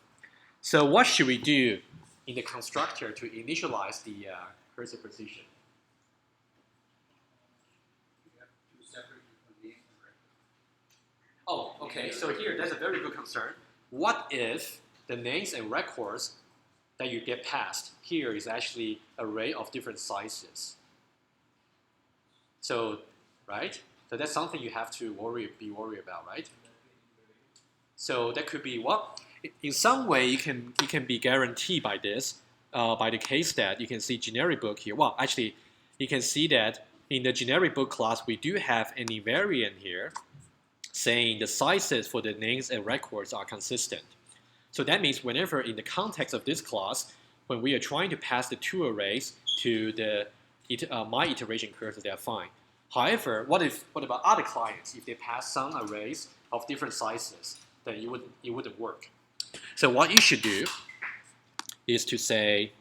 [SPEAKER 1] So what should we do in the constructor to initialize the cursor position? Oh, okay, so here, that's a very good concern. What if the names and records that you get passed here is actually an array of different sizes? So, right? So that's something you have to be worried about, right? So that could be what? In some way, it can be guaranteed by this, by the case that you can see generic book here. Well, actually, you can see that in the generic book class, we do have an invariant here. saying the sizes for the names and records are consistent. So that means whenever in the context of this class, when we are trying to pass the two arrays to the my iteration cursor, they are fine. However, what about other clients? If they pass some arrays of different sizes, then it wouldn't work. So what you should do is to say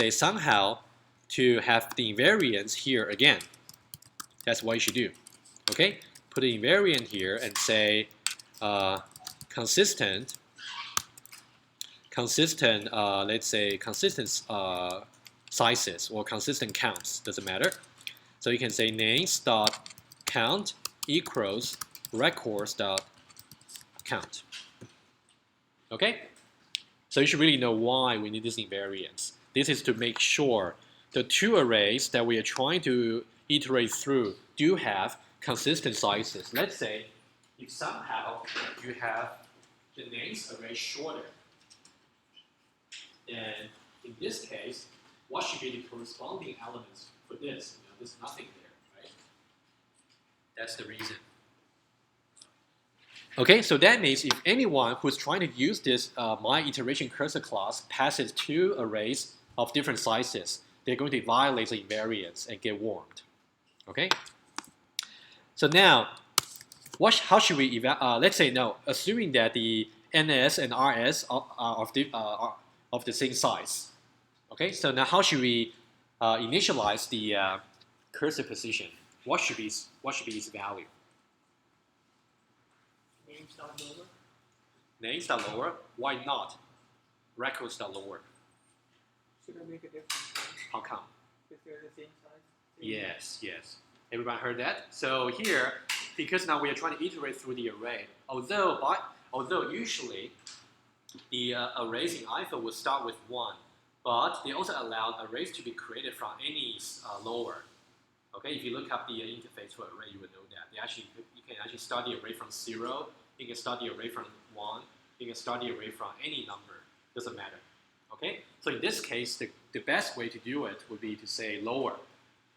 [SPEAKER 1] somehow to have the invariance here again. That's what you should do. Okay, put the invariant here and say consistent. Let's say consistent sizes or consistent counts, doesn't matter. So you can say names dot count equals records dot count. Okay, so you should really know why we need this invariance. This is to make sure the two arrays that we are trying to iterate through do have consistent sizes. Let's say if somehow you have the names array shorter, then in this case, what should be the corresponding elements for this? There's nothing there, right? That's the reason. Okay, so that means if anyone who's trying to use this my iteration cursor class passes two arrays of different sizes, they're going to violate the invariance and get warned. Okay. So now, how should we let's say no, assuming that the NS and RS are of the same size. Okay, so now how should we initialize the cursor position? What should be its value?
[SPEAKER 3] Names.lower.
[SPEAKER 1] Names.lower? Why not records.lower?
[SPEAKER 3] Should I make a difference?
[SPEAKER 1] How come?
[SPEAKER 3] If they're the same size?
[SPEAKER 1] Yes. Everybody heard that? So here, because now we are trying to iterate through the array, although usually the arrays in IFA will start with 1, but they also allow arrays to be created from any lower. Okay, if you look up the interface for array, you will know that. You can actually start the array from 0, you can start the array from 1, you can start the array from any number, doesn't matter. Okay, so in this case, the best way to do it would be to say lower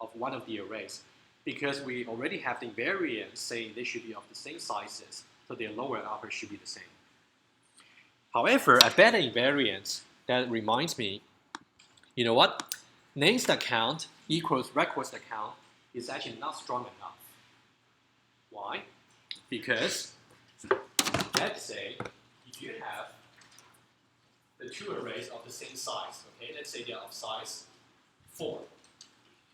[SPEAKER 1] of one of the arrays, because we already have the invariance saying they should be of the same sizes, so their lower and upper should be the same. However, a better invariance that reminds me, you know what? Names.count equals records.count is actually not strong enough. Why? Because, let's say, if you have the two arrays of the same size, okay, let's say they are of size 4.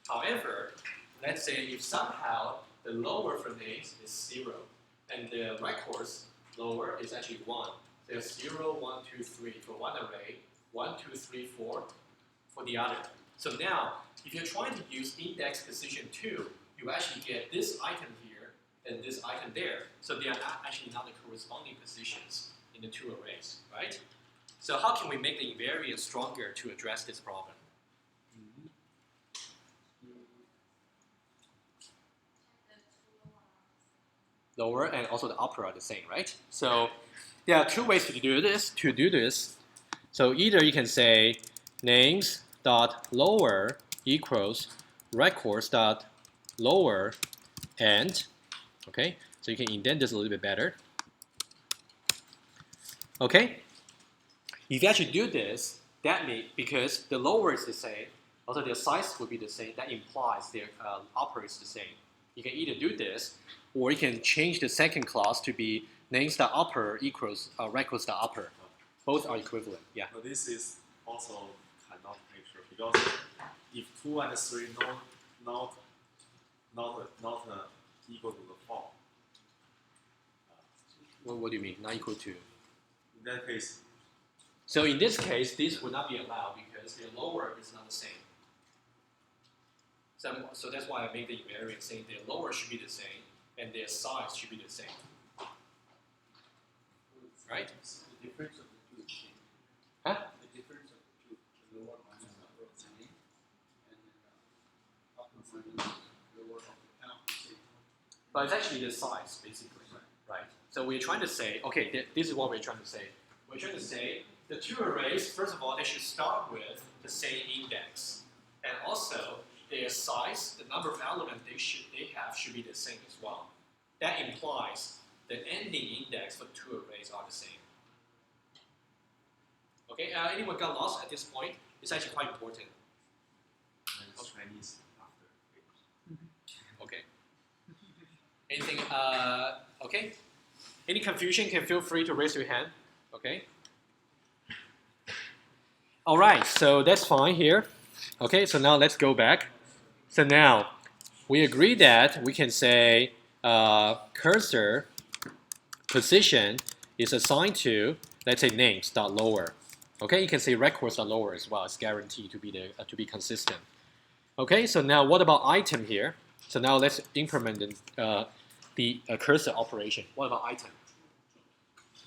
[SPEAKER 1] However, let's say if somehow the lower for names is 0, and the records lower is actually 1. There's 0, 1, 2, 3 for one array, 1, 2, 3, 4 for the other. So now, if you're trying to use index position 2, you actually get this item here and this item there. So they are actually not the corresponding positions in the two arrays, right? So how can we make the invariance stronger to address this problem? Lower and also the upper are the same, right? So there are two ways to do this. So either you can say names.lower equals records.lower and, okay, so you can indent this a little bit better. Okay, if you actually do this, that means because the lower is the same, also their size will be the same, that implies their upper is the same. You can either do this, or you can change the second clause to be names.upper equals records.upper. Both are equivalent, yeah.
[SPEAKER 4] But this is also cannot make sure, because if 2 and 3 not equal to the 4.
[SPEAKER 1] What do you mean, not equal to?
[SPEAKER 4] In that case,
[SPEAKER 1] so in this case, this would not be allowed because their lower is not the same. So that's why I made the invariant saying their lower should be the same and their size should be the same. Right?
[SPEAKER 2] The difference of the two.
[SPEAKER 1] Huh?
[SPEAKER 2] The difference of the two. The lower minus the upper is same, and then upper minus lower of the count is same.
[SPEAKER 1] But it's actually the size, basically. Right? So we're trying to say, okay, this is what we're trying to say. We're trying to say the two arrays, first of all, they should start with the same index. And also, their size, the number of elements they have should be the same as well. that implies the ending index for two arrays are the same. Okay, anyone got lost at this point? It's actually quite important.
[SPEAKER 4] And it's Chinese after.
[SPEAKER 1] Okay. Anything, okay? Any confusion, can feel free to raise your hand, okay? All right, so that's fine here. Okay, so now let's go back. So now, we agree that we can say cursor position is assigned to, let's say, names.lower. Okay, you can say records.lower as well. It's guaranteed to be consistent. Okay, so now what about item here? So now let's implement the cursor operation. What about item?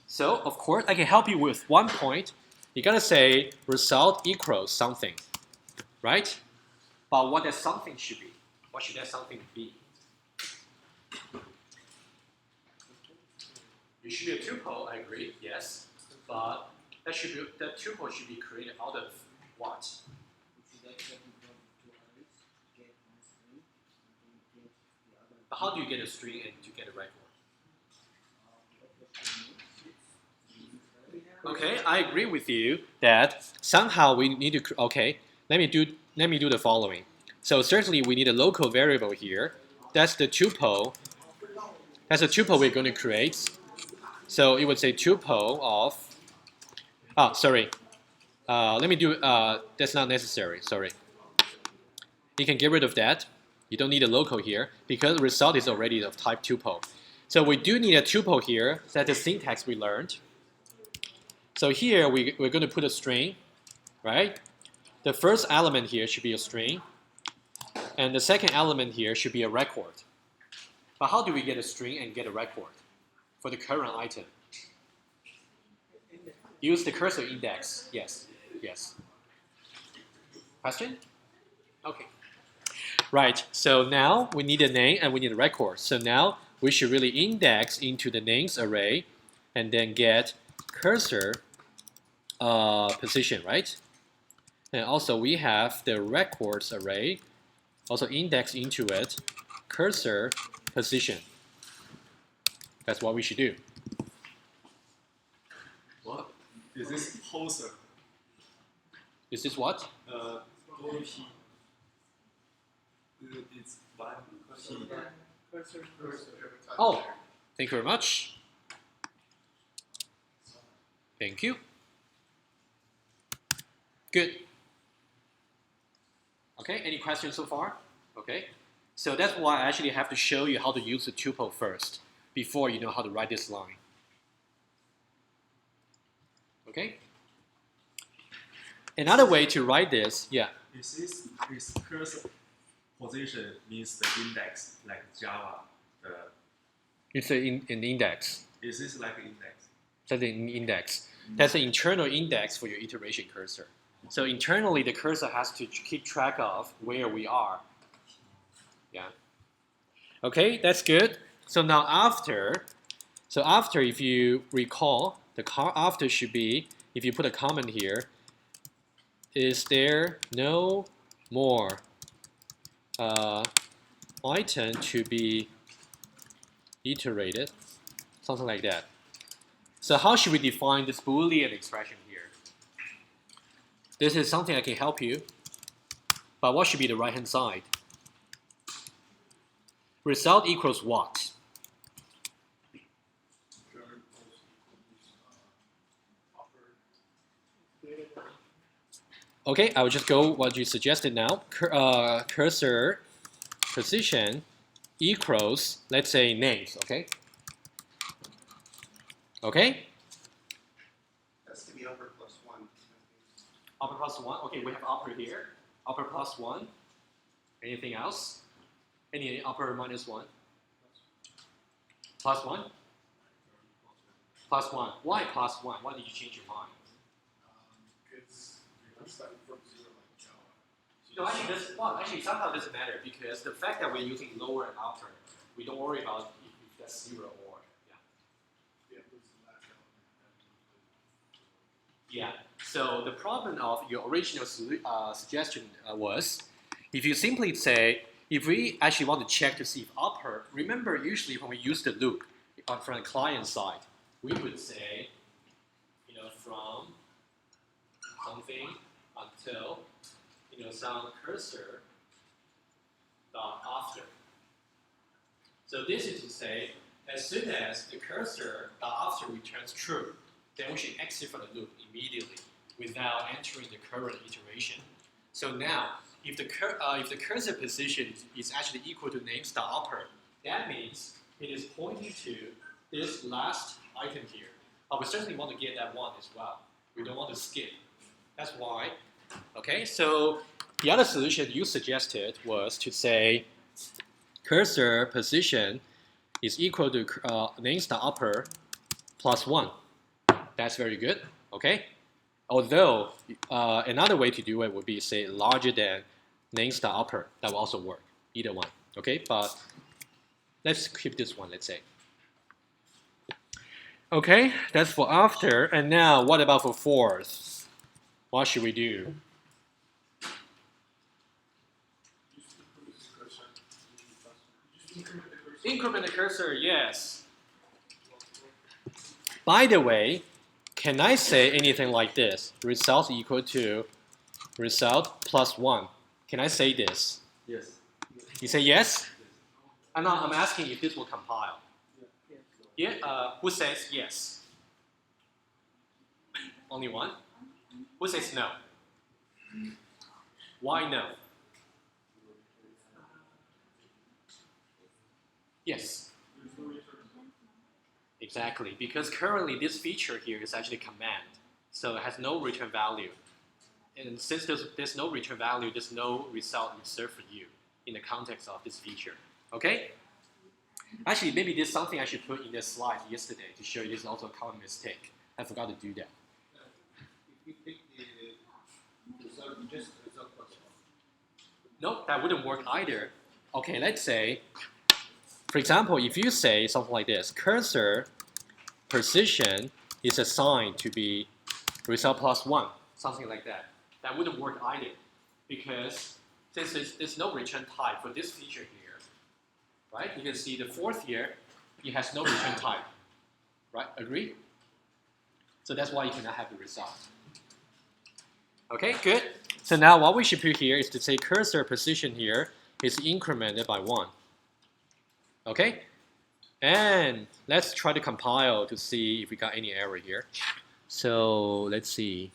[SPEAKER 1] So of course, I can help you with one point. You gotta say result equals something, right? But what that something should be? What should that something be? It should be a tuple, I agree, yes. But that tuple should be created out of what? But how do you get a string and to get a record? Okay, I agree with you that somehow we need to. Okay, let me do the following. So certainly we need a local variable here. That's the tuple. That's a tuple we're going to create. So it would say tuple of. Oh, sorry. Let me do. That's not necessary. Sorry. You can get rid of that. You don't need a local here because the result is already of type tuple. So we do need a tuple here. That's the syntax we learned. So here we're going to put a string, right? The first element here should be a string, and the second element here should be a record. But how do we get a string and get a record for the current item? Use the cursor index. Yes, yes. Question? Okay. Right, so now we need a name and we need a record. So now we should really index into the names array and then get cursor position, right? And also we have the records array, also index into it, cursor position. That's what we should do. What?
[SPEAKER 4] Is this poser?
[SPEAKER 1] Is this what?
[SPEAKER 4] OP. It's one P.
[SPEAKER 1] Oh, thank you very much. Thank you. Good. Okay, any questions so far? Okay, so that's why I actually have to show you how to use the tuple first before you know how to write this line. Okay? Another way to write this, yeah.
[SPEAKER 4] Is cursor position means the index like Java?
[SPEAKER 1] It's an index.
[SPEAKER 4] Is this like index?
[SPEAKER 1] That's an index. That's the internal index for your iteration cursor. So internally, the cursor has to keep track of where we are. Yeah. Okay, that's good. So now after, if you recall, the after should be, if you put a comment here, is there no more item to be iterated? Something like that. So how should we define this Boolean expression here? This is something I can help you, but what should be the right-hand side? Result equals what? Okay, I will just go what you suggested now. Cursor position equals, let's say, names, okay? Okay?
[SPEAKER 5] That's to be upper plus 1.
[SPEAKER 1] Upper plus 1. Okay, we have upper here. Upper plus 1. Anything else? Any upper minus 1? Plus 1? Plus 1. Why plus 1? Why did you change your mind?
[SPEAKER 2] Because you're starting from 0 like Java.
[SPEAKER 1] No, actually somehow it doesn't matter because the fact that we're using lower and upper, we don't worry about if that's 0 or,
[SPEAKER 2] Yeah, what's the last element?
[SPEAKER 1] yeah. So the problem of your original suggestion was, if you simply say if we actually want to check to see if upper, remember usually when we use the loop from the client side, we would say, from something until, some cursor dot after. So this is to say, as soon as the cursor dot after returns true, then we should exit from the loop immediately without entering the current iteration. So now, if the cursor position is actually equal to names dot upper, that means it is pointing to this last item here. But we certainly want to get that one as well. We don't want to skip. That's why. Okay, so the other solution you suggested was to say cursor position is equal to names dot upper plus 1. That's very good. Okay. Although another way to do it would be say larger than names dot upper. That will also work. Either one. Okay, but let's keep this one. Let's say. Okay, that's for after. And now, what about for fourth? What should we do? Increment the cursor, yes. By the way, can I say anything like this? Result equal to result plus 1. Can I say this?
[SPEAKER 2] Yes.
[SPEAKER 1] You say yes? I'm asking if this will compile. Yeah, who says yes? Only one? Who says no? Why no? Yes. Exactly, because currently this feature here is actually command, so it has no return value. And since there's no return value, there's no result reserved for you in the context of this feature. Okay? Actually, maybe there's something I should put in this slide yesterday to show you this is also a common mistake. I forgot to do that.
[SPEAKER 2] If we take the result, just result plus 1.
[SPEAKER 1] No, that wouldn't work either. Okay, let's say, for example, if you say something like this, cursor position is assigned to be result plus 1, something like that. That wouldn't work either, because since there's no return type for this feature here, right? You can see the fourth here, it has no return type, right? Agree? So that's why you cannot have the result. Okay, good. So now what we should put here is to say cursor position here is incremented by 1. Okay? And let's try to compile to see if we got any error here. So let's see.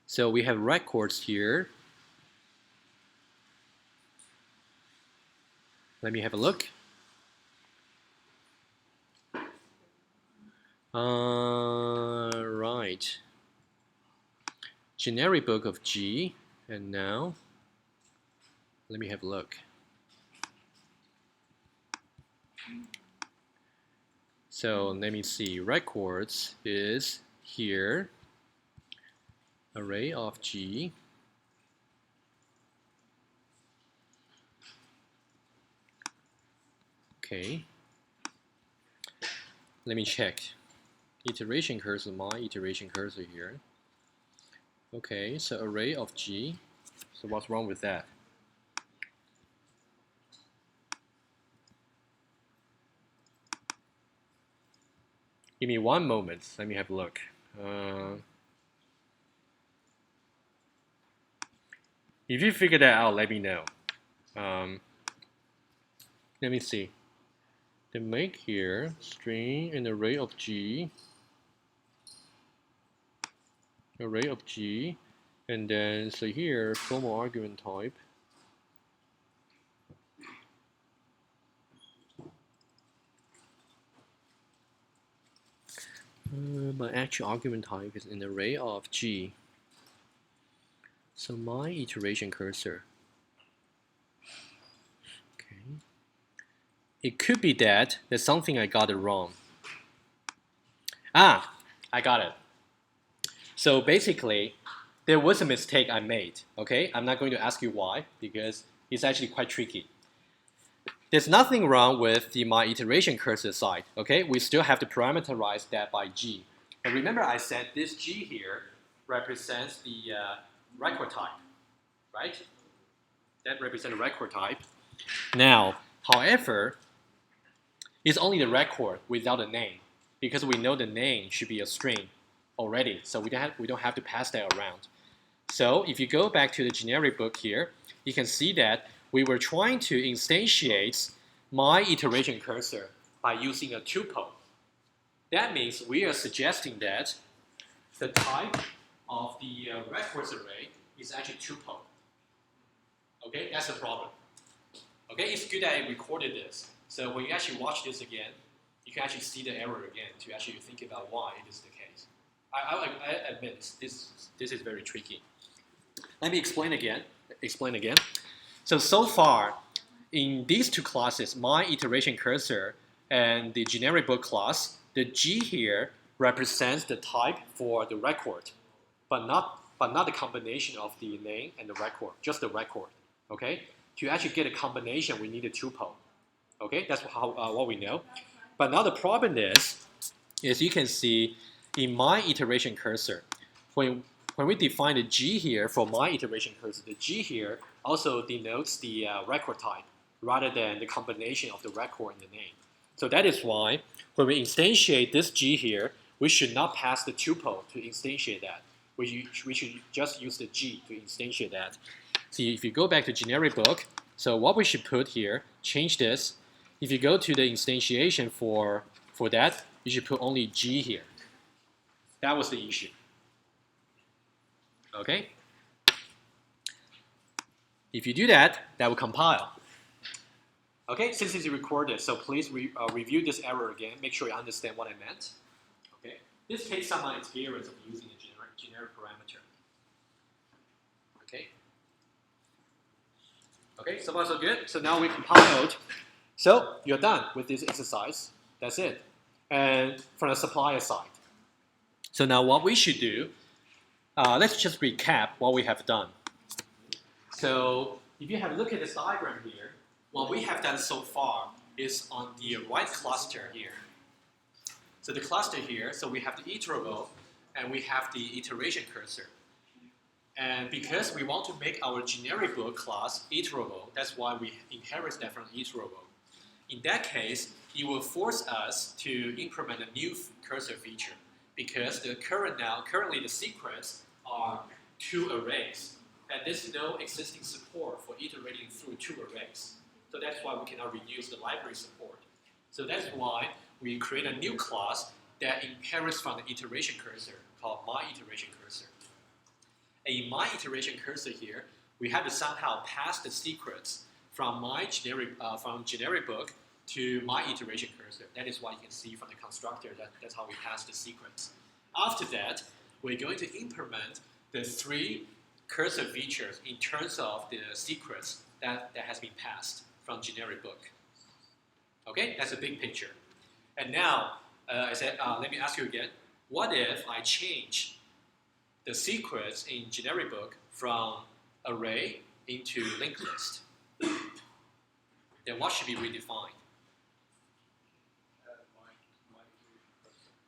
[SPEAKER 1] So we have records here. Let me have a look. Right. Generic book of G, and now let me have a look. So let me see. Records is here. Array of G. Okay. Let me check. Iteration cursor, my iteration cursor here. Okay, so array of G. So what's wrong with that? Give me one moment. Let me have a look. If you figure that out, let me know. Let me see. The make here, string an array of G, and then so here formal argument type. My actual argument type is an array of G. So my iteration cursor. Okay. It could be that there's something I got it wrong. Ah, I got it. So basically, there was a mistake I made. Okay, I'm not going to ask you why because it's actually quite tricky. There's nothing wrong with my iteration cursor side. Okay, we still have to parameterize that by G. And remember, I said this G here represents the record type, right? That represents a record type. Now, however, it's only the record without a name, because we know the name should be a string already, so we don't have to pass that around. So if you go back to the generic book here, you can see that we were trying to instantiate my iteration cursor by using a tuple. That means we are suggesting that the type of the records array is actually tuple. Okay, that's the problem. Okay, it's good that I recorded this. So when you actually watch this again, you can actually see the error again to actually think about why it is the case. I admit this is very tricky. Let me explain again. So far, in these two classes, my iteration cursor and the generic book class, the G here represents the type for the record, but not the combination of the name and the record, just the record. Okay, to actually get a combination, we need a tuple. Okay, that's what we know. But now the problem is you can see in my iteration cursor, when we define the G here for my iteration cursor, the G here also denotes the record type rather than the combination of the record and the name. So that is why when we instantiate this G here, we should not pass the tuple to instantiate that. We should just use the G to instantiate that. See, if you go back to generic book, so what we should put here, change this. If you go to the instantiation for that, you should put only G here. That was the issue. Okay? If you do that, that will compile. Okay, since it's recorded, so please review this error again. Make sure you understand what I meant. Okay, this takes some experience of using a generic parameter. Okay. Okay, so far so good. So now we compiled. So you're done with this exercise. That's it. And from the supplier side. So now what we should do, let's just recap what we have done. So if you have a look at this diagram here, what we have done so far is on the right cluster here. So the cluster here, so we have the iterable and we have the iteration cursor. And because we want to make our generic book class iterable, that's why we inherit that from iterable. In that case, it will force us to implement a new cursor feature because currently the secrets are 2 arrays. And there's no existing support for iterating through 2 arrays. So that's why we cannot reuse the library support. So that's why we create a new class that inherits from the iteration cursor called myIterationCursor. And in myIterationCursor here, we have to somehow pass the secrets from generic book to myIterationCursor. That is why you can see from the constructor that's how we pass the secrets. After that, we're going to implement the 3 cursor features in terms of the secrets that has been passed from generic book. Okay, that's a big picture. And now, I said, let me ask you again, what if I change the secrets in generic book from array into linked list? Then what should be redefined?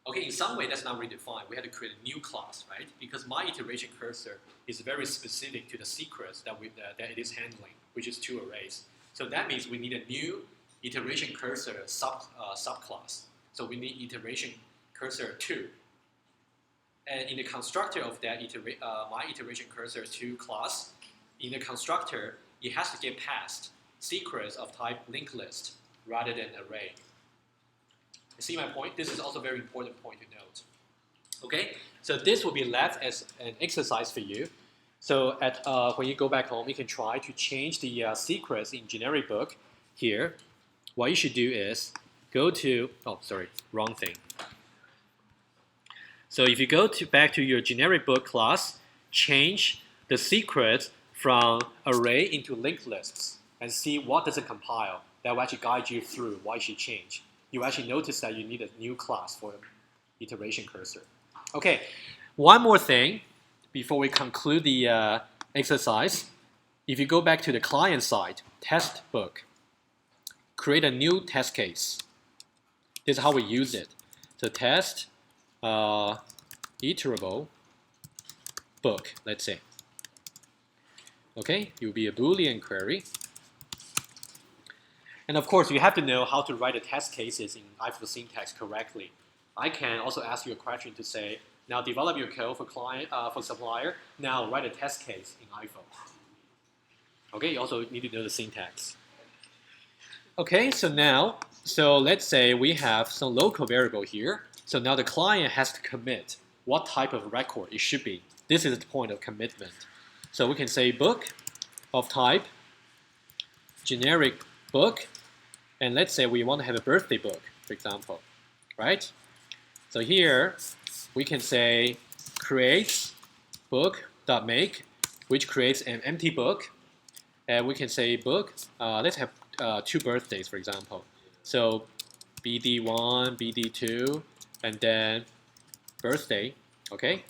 [SPEAKER 1] Okay, in some way that's not redefined. We had to create a new class, right? Because myIterationCursor is very specific to the secrets that it is handling, which is 2 arrays. So that means we need a new IterationCursor subclass. So we need IterationCursor2. And in the constructor of that myIterationCursor2 class, in the constructor, it has to get passed secrets of type linked list rather than array. You see my point? This is also a very important point to note. Okay, so this will be left as an exercise for you. So when you go back home, you can try to change the secrets in generic book here. What you should do is go to, oh, sorry, wrong thing. So if you go back to your generic book class, change the secrets from array into linked lists and see what does it compile. That will actually guide you through what you should change. You actually notice that you need a new class for iteration cursor. Okay, one more thing before we conclude the exercise. If you go back to the client side, test book, create a new test case. This is how we use it. So test iterable book, let's say. Okay, it will be a Boolean query. And of course, you have to know how to write the test cases in IFO syntax correctly. I can also ask you a question to say, now develop your code for client for supplier. Now write a test case in IFO. Okay, you also need to know the syntax. Okay, so let's say we have some local variable here. So now the client has to commit what type of record it should be. This is the point of commitment. So we can say book of type generic book, and let's say we want to have a birthday book, for example, right? So here we can say creates book.make, which creates an empty book, and we can say book. Let's have 2 birthdays, for example. So BD1, BD2, and then birthday. Okay.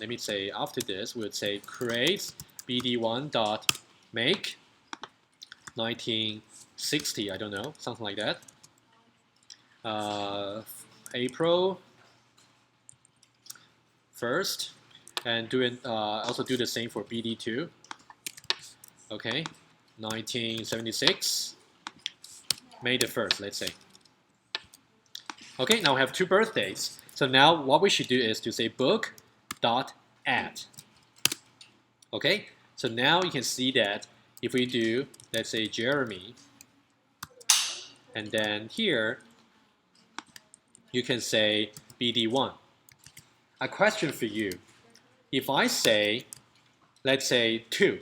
[SPEAKER 1] Let me say after this, we would say creates BD1.make 1960. I don't know, something like that. April 1st, and also do the same for BD2. Okay, 1976, May the 1st, let's say. Okay, now we have 2 birthdays. So now what we should do is to say book.add. Okay, so now you can see that if we do, let's say Jeremy, and then here you can say BD1. A question for you. If I say, let's say 2,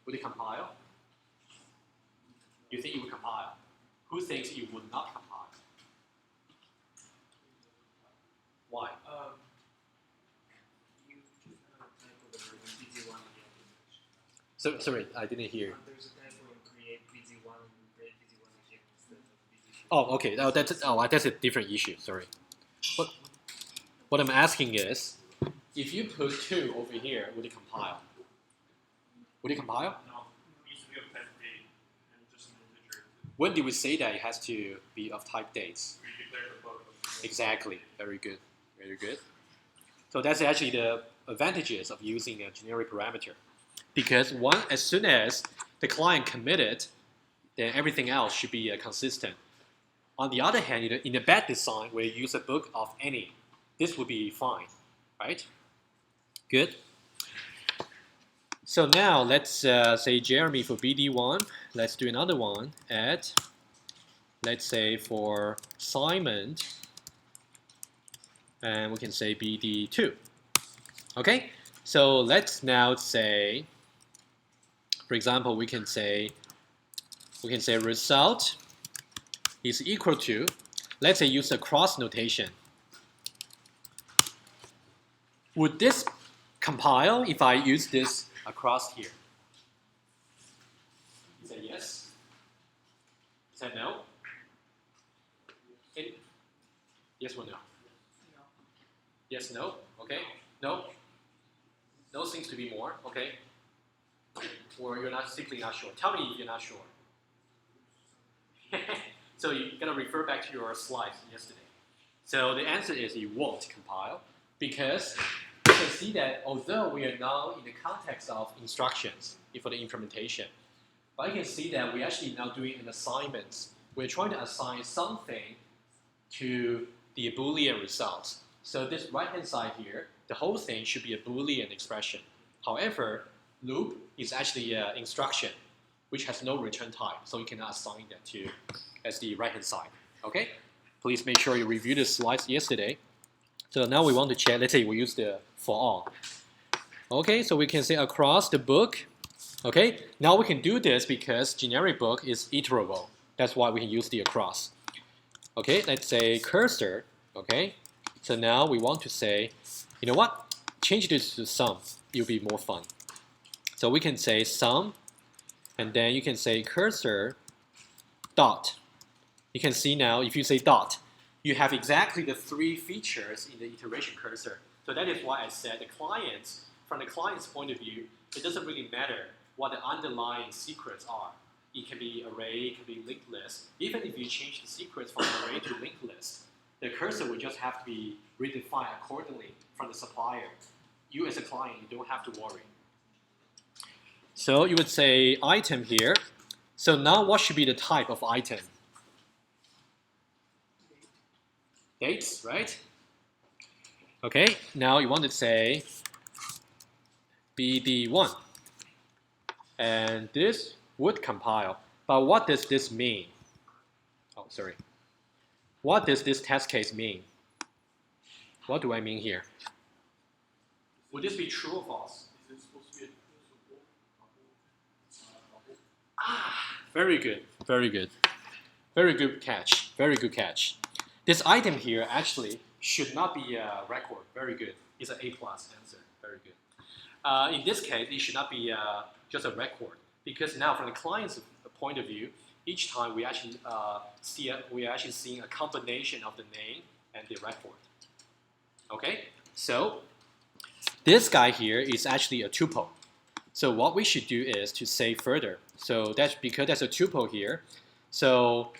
[SPEAKER 1] would it compile? You think it would compile? Who thinks it would not compile? Why?
[SPEAKER 3] You just have a typo there in BD1 again.
[SPEAKER 1] So sorry, I didn't hear.
[SPEAKER 3] There's a typo in create BD1 and create BD1 again instead of BD2.
[SPEAKER 1] Oh, okay. That's a different issue. Sorry. What I'm asking is, if you put 2 over here, would it compile? Would it compile?
[SPEAKER 2] No, it needs to be of type date and just an integer.
[SPEAKER 1] When did we say that it has to be of type dates?
[SPEAKER 2] We declare the bug.
[SPEAKER 1] Exactly. Very good. Very good. So that's actually the advantages of using a generic parameter. Because as soon as the client committed, then everything else should be consistent. On the other hand, in a bad design where you use a book of any, this would be fine, right? Good. So now let's say Jeremy for BD1. Let's do another one at, let's say for Simon, and we can say BD2. Okay, so let's now say, for example, we can say result is equal to, let's say use a cross notation. Would this compile if I use this across here? You say yes? You said no? Yes or no?
[SPEAKER 3] No.
[SPEAKER 1] Yes, no? Okay. No? No seems to be more. Okay. Or you're simply not sure. Tell me if you're not sure. So you gotta refer back to your slides yesterday. So the answer is it won't compile because you can see that although we are now in the context of instructions for the implementation, but you can see that we're actually now doing an assignment. We're trying to assign something to the Boolean results. So this right-hand side here, the whole thing should be a Boolean expression. However, loop is actually an instruction which has no return type, so you cannot assign that to as the right-hand side. Okay? Please make sure you review the slides yesterday. So now we want to check, let's say we use the for all. Okay, so we can say across the book. Okay, now we can do this because generic book is iterable. That's why we can use the across. Okay, let's say cursor. Okay, so now we want to say, you know what? Change this to sum. It'll be more fun. So we can say sum, and then you can say cursor dot. You can see now, if you say dot, you have exactly the 3 features in the iteration cursor. So that is why I said from the client's point of view, it doesn't really matter what the underlying secrets are. It can be array, it can be linked list. Even if you change the secrets from array to linked list, the cursor will just have to be redefined accordingly from the supplier. You as a client, you don't have to worry. So you would say item here. So now what should be the type of item? Dates, right? Okay, now you want to say BD1. And this would compile. But what does this mean? Oh, sorry. What does this test case mean? What do I mean here? Would this be true or false?
[SPEAKER 2] Is it supposed to be a
[SPEAKER 1] Very good, very good. Very good catch, very good catch. This item here actually should not be a record. Very good. It's an A+ answer. Very good. In this case, it should not be just a record because now from the client's point of view, each time we actually we are actually seeing a combination of the name and the record. Okay, so this guy here is actually a tuple. So what we should do is to say further. So that's because there's a tuple here. So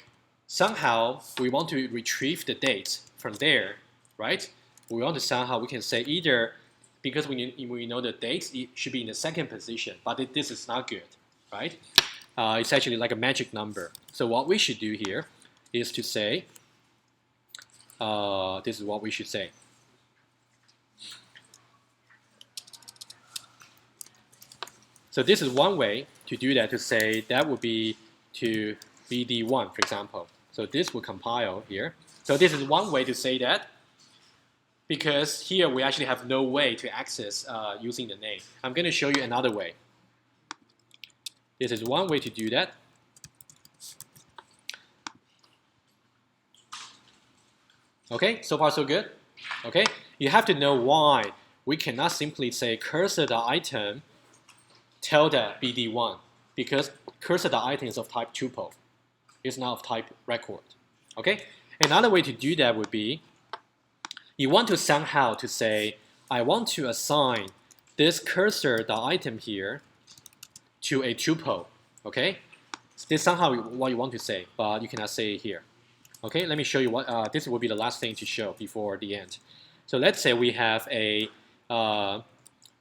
[SPEAKER 1] somehow we want to retrieve the date from there, right? We want to somehow we can say either because we know the dates it should be in the second position, but this is not good, right? It's actually like a magic number. So what we should do here is to say, this is what we should say. So this is one way to do that, to say that would be to BD1, for example. So this will compile here. So this is one way to say that, because here we actually have no way to access using the name. I'm going to show you another way. This is one way to do that. Okay, so far so good. Okay, you have to know why we cannot simply say cursor.item tilde BD1, because cursor.item is of type tuple. It's not of type record. Okay, another way to do that would be you want to somehow to say I want to assign this cursor.item here to a tuple. Okay, this is somehow what you want to say, but you cannot say it here. Okay, let me show you what this will be the last thing to show before the end. So let's say we have a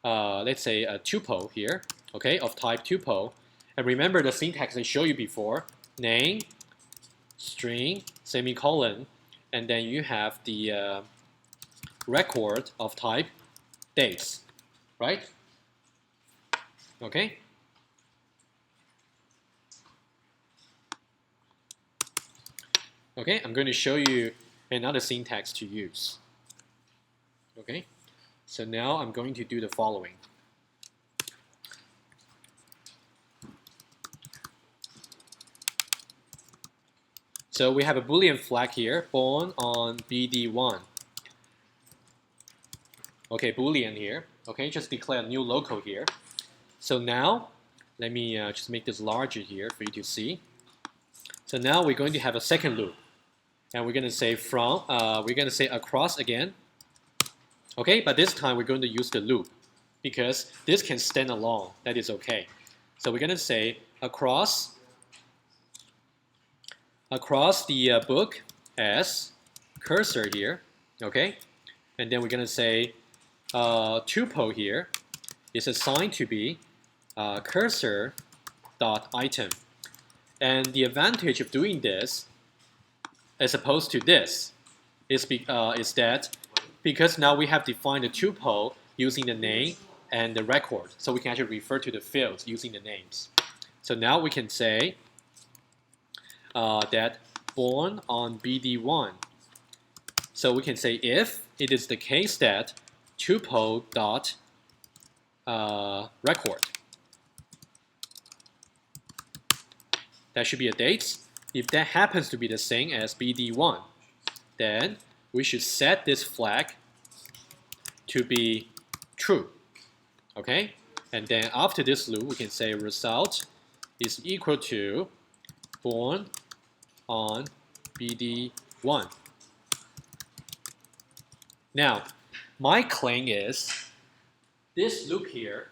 [SPEAKER 1] let's say a tuple here, okay, of type tuple, and remember the syntax I showed you before: name, string, semicolon, and then you have the record of type dates, right? Okay. Okay, I'm going to show you another syntax to use. Okay, so now I'm going to do the following. So we have a Boolean flag here, born on BD1. Okay, Boolean here. Okay, just declare a new local here. So now, let me just make this larger here for you to see. So now we're going to have a second loop. And we're going to say from, we're going to say across again. Okay, but this time we're going to use the loop because this can stand alone. That is okay. So we're going to say across the book as cursor here. Okay, and then we're going to say tuple here is assigned to be cursor.item. And the advantage of doing this, as opposed to this, is that because now we have defined the tuple using the name and the record, so we can actually refer to the fields using the names. So now we can say that born on BD1. So we can say if it is the case that tuple.record. That should be a date. If that happens to be the same as BD1, then we should set this flag to be true. Okay? And then after this loop, we can say result is equal to born on BD1. Now, my claim is this loop here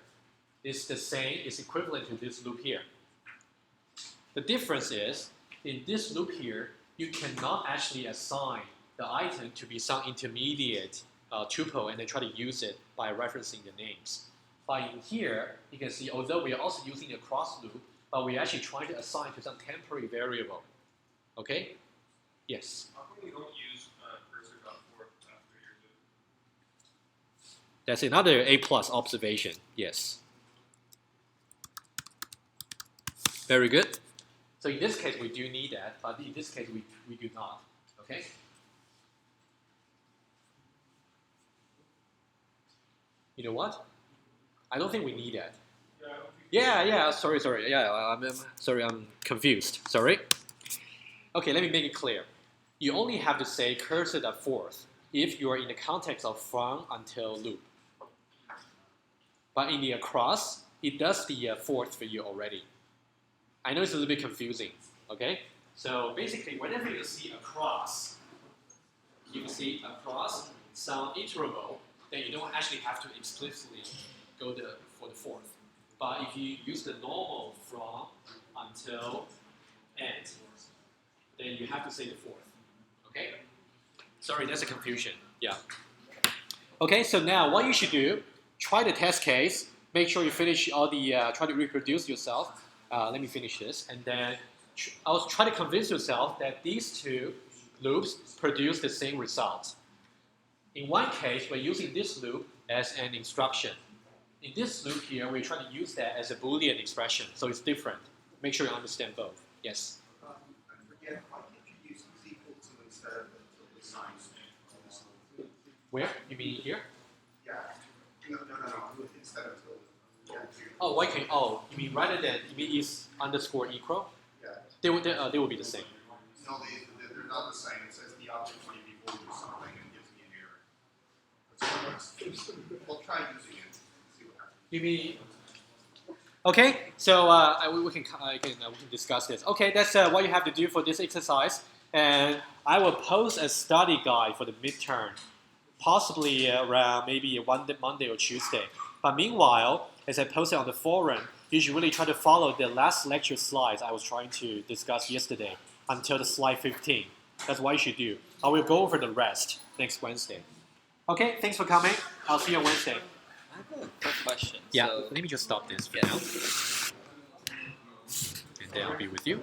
[SPEAKER 1] is the same, is equivalent to this loop here. The difference is, in this loop here, you cannot actually assign the item to be some intermediate tuple and then try to use it by referencing the names. But in here, you can see, although we are also using a cross loop, but we're actually trying to assign to some temporary variable. Okay? Yes?
[SPEAKER 2] How come we don't use cursor.forth after your loop?
[SPEAKER 1] That's another A+ observation. Yes. Very good. So in this case, we do need that, but in this case, we do not. Okay? You know what? I don't think we need that.
[SPEAKER 2] Yeah, I don't think
[SPEAKER 1] Yeah. Sorry. Yeah, I'm confused. Sorry. Okay, let me make it clear. You only have to say cursor.forth if you are in the context of from until loop. But in the across, it does the forth for you already. I know it's a little bit confusing. Okay, so basically, whenever you see across, some iterable, then you don't actually have to explicitly go for the forth. But if you use the normal from until end, then you have to say the forth. Okay? Sorry, that's a confusion. Yeah. Okay, so now what you should do, try the test case, make sure you finish all the, try to reproduce yourself. Let me finish this, and then I'll try to convince yourself that these two loops produce the same result. In one case, we're using this loop as an instruction. In this loop here, we're trying to use that as a Boolean expression, so it's different. Make sure you understand both. Yes?
[SPEAKER 5] I forget, why can't you use is equal to instead of the sign?
[SPEAKER 1] Where? You mean here?
[SPEAKER 5] Yeah. No. Instead of the, yeah.
[SPEAKER 1] Oh, why can't? Oh, you mean rather than you mean is underscore equal?
[SPEAKER 5] Yeah.
[SPEAKER 1] They will be the same.
[SPEAKER 5] No, they're not the same. It says the object might be equal to something and gives me an error. That's what we'll try using it. See what happens.
[SPEAKER 1] You mean? Okay, so we can discuss this. Okay, that's what you have to do for this exercise, and I will post a study guide for the midterm, possibly around maybe Monday or Tuesday. But meanwhile, as I posted on the forum, you should really try to follow the last lecture slides I was trying to discuss yesterday until the slide 15. That's what you should do. I will go over the rest next Wednesday. Okay, thanks for coming. I'll see you on Wednesday.
[SPEAKER 6] I have a quick question.
[SPEAKER 1] Yeah,
[SPEAKER 6] So,
[SPEAKER 1] let me just stop this for
[SPEAKER 6] yeah.
[SPEAKER 1] now. And then I'll be with you.